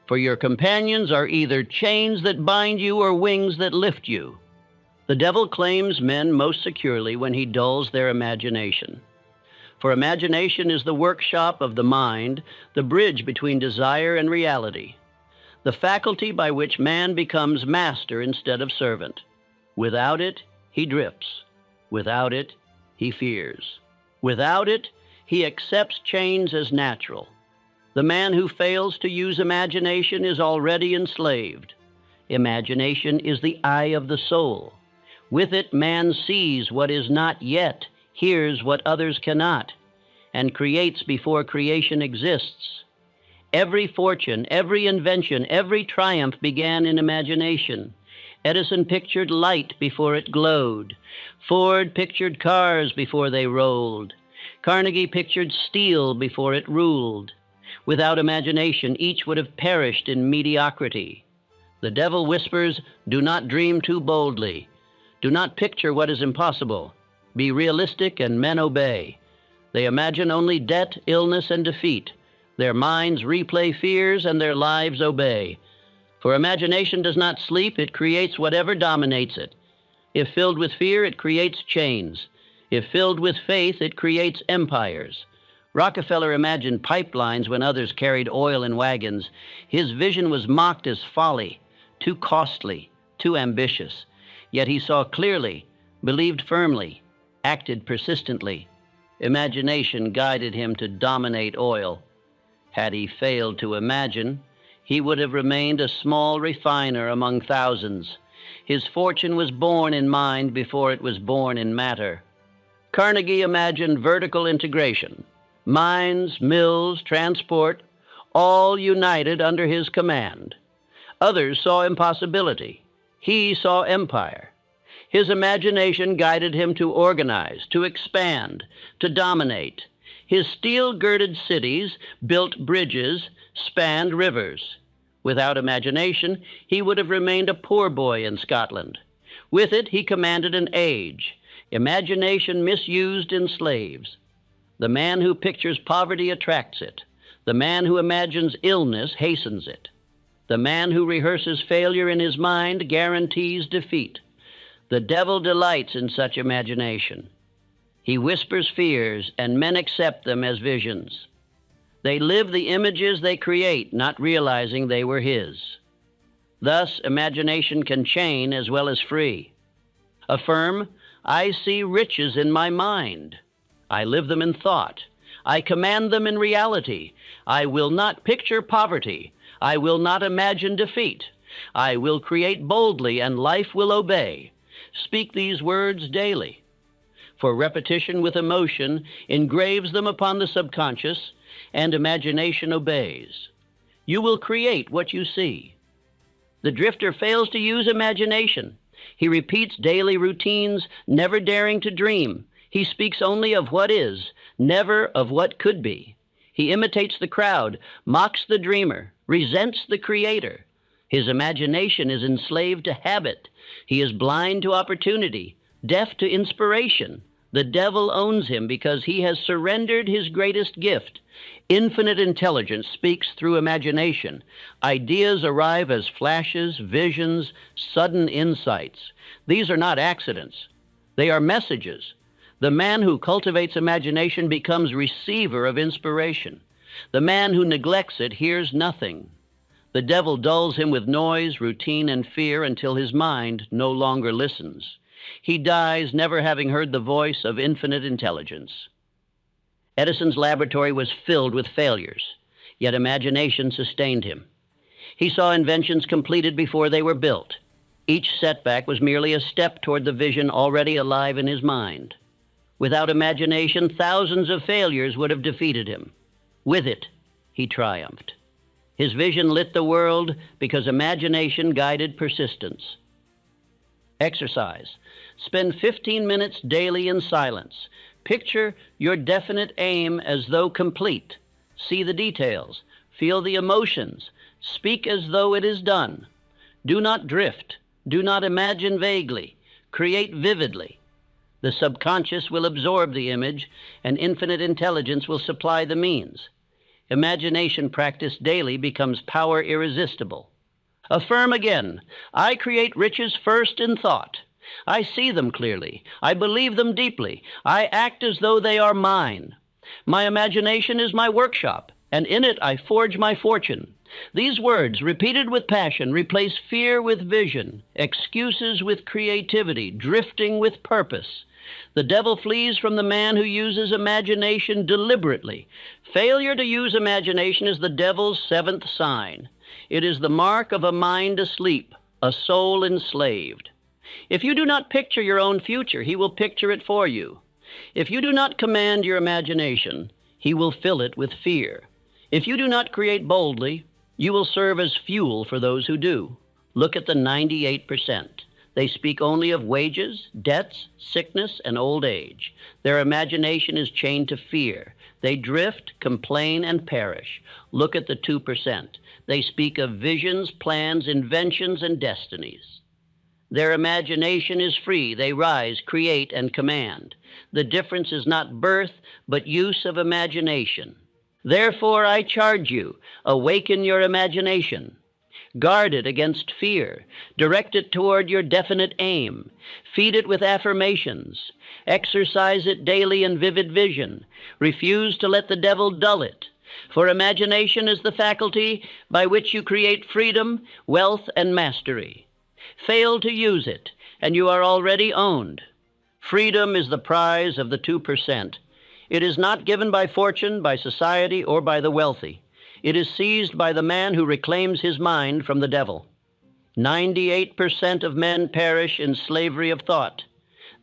for your companions are either chains that bind you or wings that lift you. The devil claims men most securely when he dulls their imagination. For imagination is the workshop of the mind, the bridge between desire and reality, the faculty by which man becomes master instead of servant. Without it, he drifts. Without it, he fears. Without it, he accepts chains as natural. The man who fails to use imagination is already enslaved. Imagination is the eye of the soul. With it, man sees what is not yet, hears what others cannot, and creates before creation exists. Every fortune, every invention, every triumph began in imagination. Edison pictured light before it glowed. Ford pictured cars before they rolled. Carnegie pictured steel before it ruled. Without imagination, each would have perished in mediocrity. The devil whispers, do not dream too boldly. Do not picture what is impossible. Be realistic and men obey. They imagine only debt, illness, and defeat. Their minds replay fears and their lives obey. For imagination does not sleep, it creates whatever dominates it. If filled with fear, it creates chains. If filled with faith, it creates empires. Rockefeller imagined pipelines when others carried oil in wagons. His vision was mocked as folly, too costly, too ambitious. Yet he saw clearly, believed firmly, acted persistently. Imagination guided him to dominate oil. Had he failed to imagine, he would have remained a small refiner among thousands. His fortune was born in mind before it was born in matter. Carnegie imagined vertical integration. Mines, mills, transport, all united under his command. Others saw impossibility. He saw empire. His imagination guided him to organize, to expand, to dominate. His steel-girded cities built bridges, spanned rivers. Without imagination, he would have remained a poor boy in Scotland. With it, he commanded an age. Imagination misused enslaves. The man who pictures poverty attracts it. The man who imagines illness hastens it. The man who rehearses failure in his mind guarantees defeat. The devil delights in such imagination. He whispers fears, and men accept them as visions. They live the images they create, not realizing they were his. Thus, imagination can chain as well as free. Affirm, I see riches in my mind. I live them in thought. I command them in reality. I will not picture poverty. I will not imagine defeat. I will create boldly, and life will obey. Speak these words daily. For repetition with emotion engraves them upon the subconscious, and imagination obeys. You will create what you see. The drifter fails to use imagination. He repeats daily routines, never daring to dream. He speaks only of what is, never of what could be. He imitates the crowd, mocks the dreamer, resents the creator. His imagination is enslaved to habit. He is blind to opportunity, deaf to inspiration. The devil owns him because he has surrendered his greatest gift. Infinite intelligence speaks through imagination. Ideas arrive as flashes, visions, sudden insights. These are not accidents. They are messages. The man who cultivates imagination becomes receiver of inspiration. The man who neglects it hears nothing. The devil dulls him with noise, routine, and fear until his mind no longer listens. He dies never having heard the voice of infinite intelligence. Edison's laboratory was filled with failures, yet imagination sustained him. He saw inventions completed before they were built. Each setback was merely a step toward the vision already alive in his mind. Without imagination, thousands of failures would have defeated him. With it, he triumphed. His vision lit the world because imagination guided persistence. Exercise. Spend 15 minutes daily in silence. Picture your definite aim as though complete. See the details. Feel the emotions. Speak as though it is done. Do not drift. Do not imagine vaguely. Create vividly. The subconscious will absorb the image, and infinite intelligence will supply the means. Imagination practiced daily becomes power irresistible. Affirm again, I create riches first in thought. I see them clearly. I believe them deeply. I act as though they are mine. My imagination is my workshop, and in it I forge my fortune. These words, repeated with passion, replace fear with vision, excuses with creativity, drifting with purpose. The devil flees from the man who uses imagination deliberately. Failure to use imagination is the devil's seventh sign. It is the mark of a mind asleep, a soul enslaved. If you do not picture your own future, he will picture it for you. If you do not command your imagination, he will fill it with fear. If you do not create boldly, you will serve as fuel for those who do. Look at the 98%. They speak only of wages, debts, sickness, and old age. Their imagination is chained to fear. They drift, complain, and perish. Look at the 2%. They speak of visions, plans, inventions, and destinies. Their imagination is free. They rise, create, and command. The difference is not birth, but use of imagination. Therefore, I charge you, awaken your imagination. Guard it against fear. Direct it toward your definite aim. Feed it with affirmations. Exercise it daily in vivid vision. Refuse to let the devil dull it. For imagination is the faculty by which you create freedom, wealth, and mastery. Fail to use it, and you are already owned. Freedom is the prize of the 2%. It is not given by fortune, by society, or by the wealthy. It is seized by the man who reclaims his mind from the devil. 98% of men perish in slavery of thought.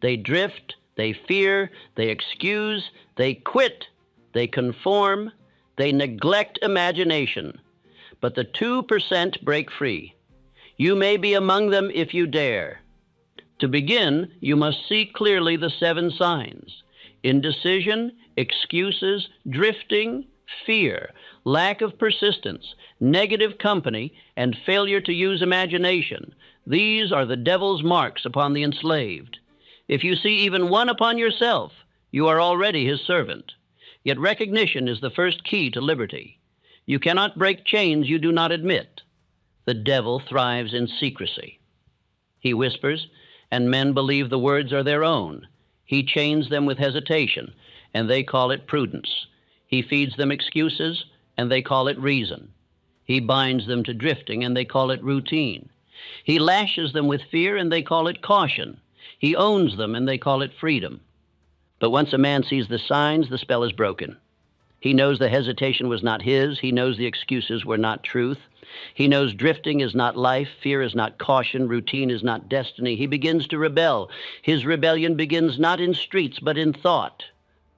They drift, they fear, they excuse, they quit, they conform, they neglect imagination. But the 2% break free. You may be among them if you dare. To begin, you must see clearly the 7 signs. indecision, excuses, drifting, fear, lack of persistence, negative company, and failure to use imagination. These are the devil's marks upon the enslaved. If you see even one upon yourself, you are already his servant. Yet recognition is the first key to liberty. You cannot break chains you do not admit. The devil thrives in secrecy. He whispers, and men believe the words are their own. He chains them with hesitation, and they call it prudence. He feeds them excuses, and they call it reason. He binds them to drifting, and they call it routine. He lashes them with fear, and they call it caution. He owns them, and they call it freedom. But once a man sees the signs, the spell is broken. He knows the hesitation was not his. He knows the excuses were not truth. He knows drifting is not life, fear is not caution, routine is not destiny. He begins to rebel. His rebellion begins not in streets, but in thought.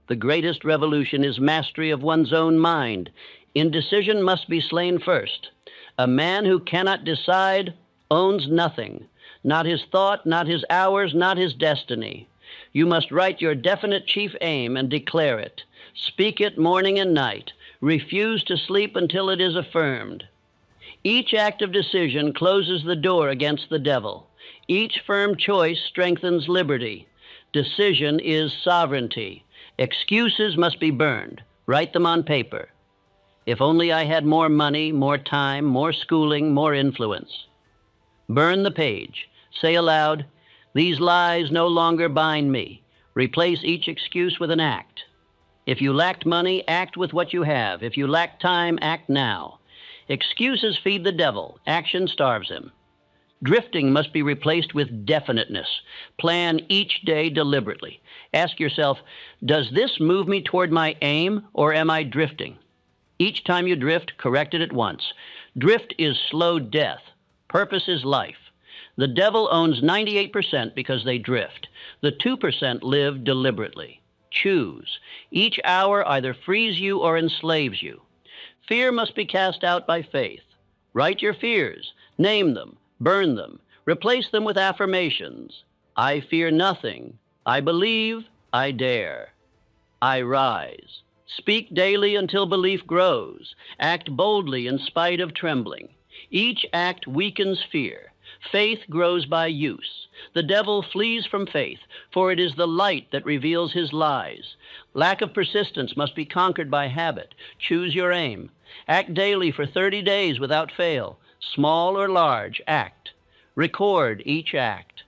The greatest revolution is mastery of one's own mind. Indecision must be slain first. A man who cannot decide owns nothing, not his thought, not his hours, not his destiny. You must write your definite chief aim and declare it. Speak it morning and night. Refuse to sleep until it is affirmed. Each act of decision closes the door against the devil. Each firm choice strengthens liberty. Decision is sovereignty. Excuses must be burned. Write them on paper. If only I had more money, more time, more schooling, more influence. Burn the page. Say aloud, these lies no longer bind me. Replace each excuse with an act. If you lacked money, act with what you have. If you lack time, act now. Excuses feed the devil. Action starves him. Drifting must be replaced with definiteness. Plan each day deliberately. Ask yourself, does this move me toward my aim, or am I drifting? Each time you drift, correct it at once. Drift is slow death. Purpose is life. The devil owns 98% because they drift. The 2% live deliberately. Choose. Each hour either frees you or enslaves you. Fear must be cast out by faith. Write your fears. Name them. Burn them. Replace them with affirmations. I fear nothing. I believe. I dare. I rise. Speak daily until belief grows. Act boldly in spite of trembling. Each act weakens fear. Faith grows by use. The devil flees from faith, for it is the light that reveals his lies. Lack of persistence must be conquered by habit. Choose your aim. Act daily for 30 days without fail. Small or large, act. Record each act.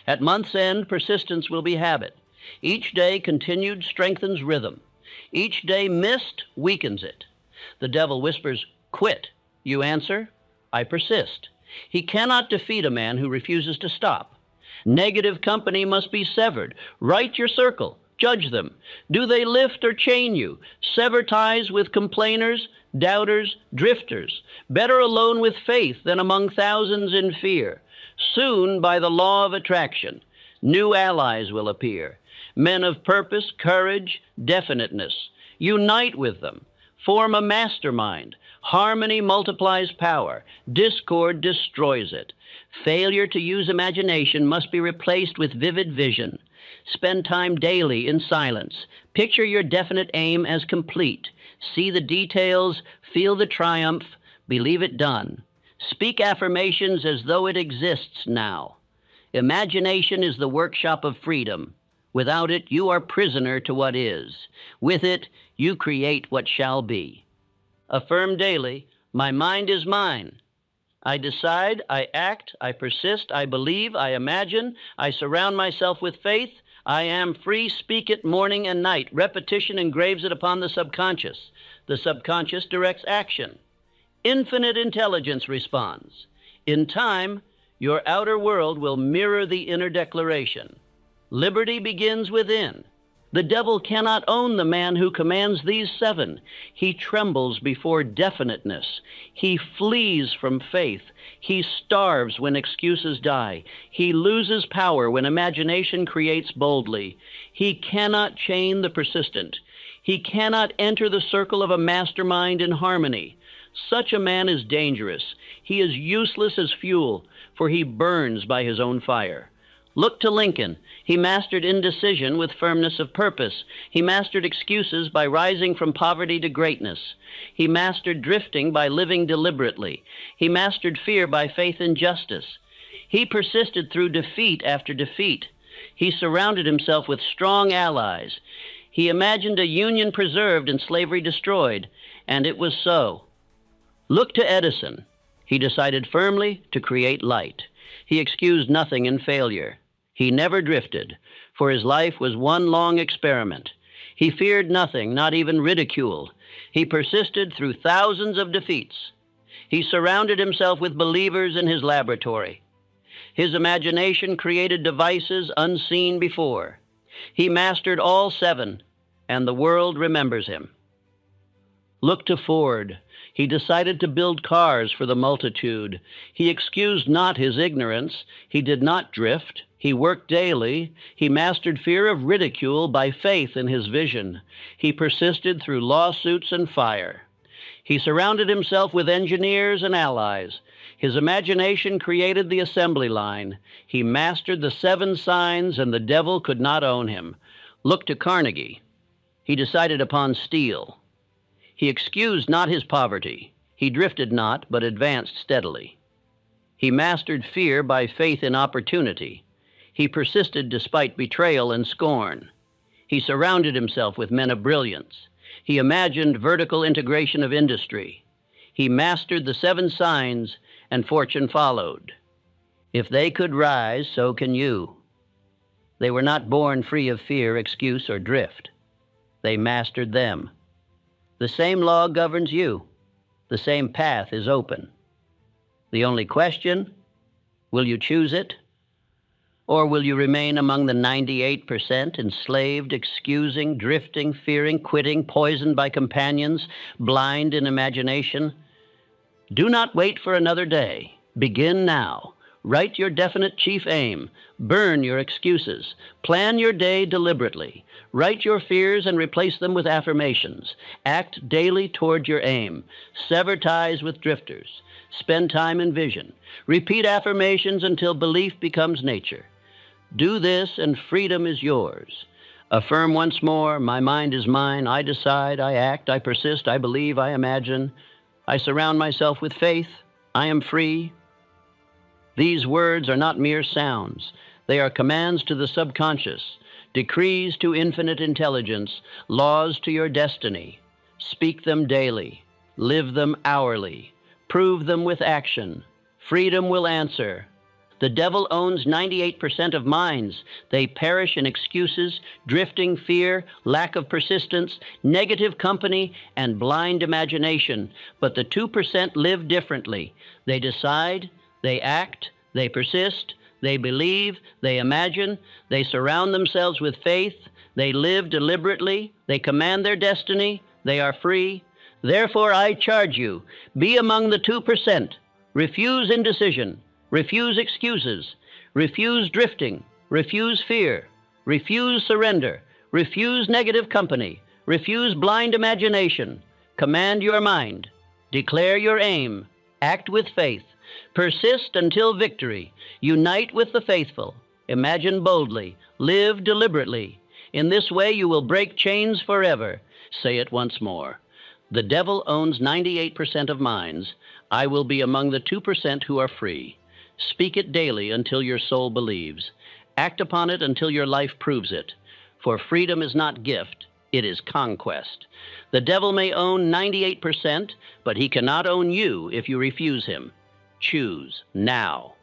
At month's end, persistence will be habit. Each day continued strengthens rhythm. Each day missed weakens it. The devil whispers, quit. You answer, I persist. He cannot defeat a man who refuses to stop. Negative company must be severed. Write your circle. Judge them. Do they lift or chain you? Sever ties with complainers, doubters, drifters. Better alone with faith than among thousands in fear. Soon, by the law of attraction, new allies will appear. Men of purpose, courage, definiteness. Unite with them. Form a mastermind. Harmony multiplies power. Discord destroys it. Failure to use imagination must be replaced with vivid vision. Spend time daily in silence. Picture your definite aim as complete. See the details, feel the triumph, believe it done. Speak affirmations as though it exists now. Imagination is the workshop of freedom. Without it, you are prisoner to what is. With it, you create what shall be. Affirm daily, my mind is mine. I decide, I act, I persist, I believe, I imagine, I surround myself with faith. I am free, speak it morning and night. Repetition engraves it upon the subconscious. The subconscious directs action. Infinite intelligence responds. In time, your outer world will mirror the inner declaration. Liberty begins within. The devil cannot own the man who commands these 7. He trembles before definiteness. He flees from faith. He starves when excuses die. He loses power when imagination creates boldly. He cannot chain the persistent. He cannot enter the circle of a mastermind in harmony. Such a man is dangerous. He is useless as fuel, for he burns by his own fire. Look to Lincoln. He mastered indecision with firmness of purpose. He mastered excuses by rising from poverty to greatness. He mastered drifting by living deliberately. He mastered fear by faith in justice. He persisted through defeat after defeat. He surrounded himself with strong allies. He imagined a union preserved and slavery destroyed, and it was so. Look to Edison. He decided firmly to create light. He excused nothing in failure. He never drifted, for his life was one long experiment. He feared nothing, not even ridicule. He persisted through thousands of defeats. He surrounded himself with believers in his laboratory. His imagination created devices unseen before. He mastered all seven, and the world remembers him. Look to Ford. He decided to build cars for the multitude. He excused not his ignorance. He did not drift. He worked daily. He mastered fear of ridicule by faith in his vision. He persisted through lawsuits and fire. He surrounded himself with engineers and allies. His imagination created the assembly line. He mastered the seven signs, and the devil could not own him. Look to Carnegie. He decided upon steel. He excused not his poverty. He drifted not, but advanced steadily. He mastered fear by faith in opportunity. He persisted despite betrayal and scorn. He surrounded himself with men of brilliance. He imagined vertical integration of industry. He mastered the seven signs, and fortune followed. If they could rise, so can you. They were not born free of fear, excuse, or drift. They mastered them. The same law governs you. The same path is open. The only question, will you choose it? Or will you remain among the 98% enslaved, excusing, drifting, fearing, quitting, poisoned by companions, blind in imagination? Do not wait for another day. Begin now. Write your definite chief aim. Burn your excuses. Plan your day deliberately. Write your fears and replace them with affirmations. Act daily toward your aim. Sever ties with drifters. Spend time in vision. Repeat affirmations until belief becomes nature. Do this and freedom is yours. Affirm once more, my mind is mine. I decide, I act, I persist, I believe, I imagine. I surround myself with faith. I am free. These words are not mere sounds. They are commands to the subconscious, decrees to infinite intelligence, laws to your destiny. Speak them daily. Live them hourly. Prove them with action. Freedom will answer. The devil owns 98% of minds. They perish in excuses, drifting fear, lack of persistence, negative company, and blind imagination. But the 2% live differently. They decide, they act, they persist, they believe, they imagine, they surround themselves with faith, they live deliberately, they command their destiny, they are free. Therefore I charge you, be among the 2%. Refuse indecision. Refuse excuses. Refuse drifting. Refuse fear. Refuse surrender. Refuse negative company. Refuse blind imagination. Command your mind. Declare your aim. Act with faith. Persist until victory. Unite with the faithful. Imagine boldly. Live deliberately. In this way you will break chains forever. Say it once more. The devil owns 98% of minds. I will be among the 2% who are free. Speak it daily until your soul believes. Act upon it until your life proves it. For freedom is not gift, it is conquest. The devil may own 98%, but he cannot own you if you refuse him. Choose now.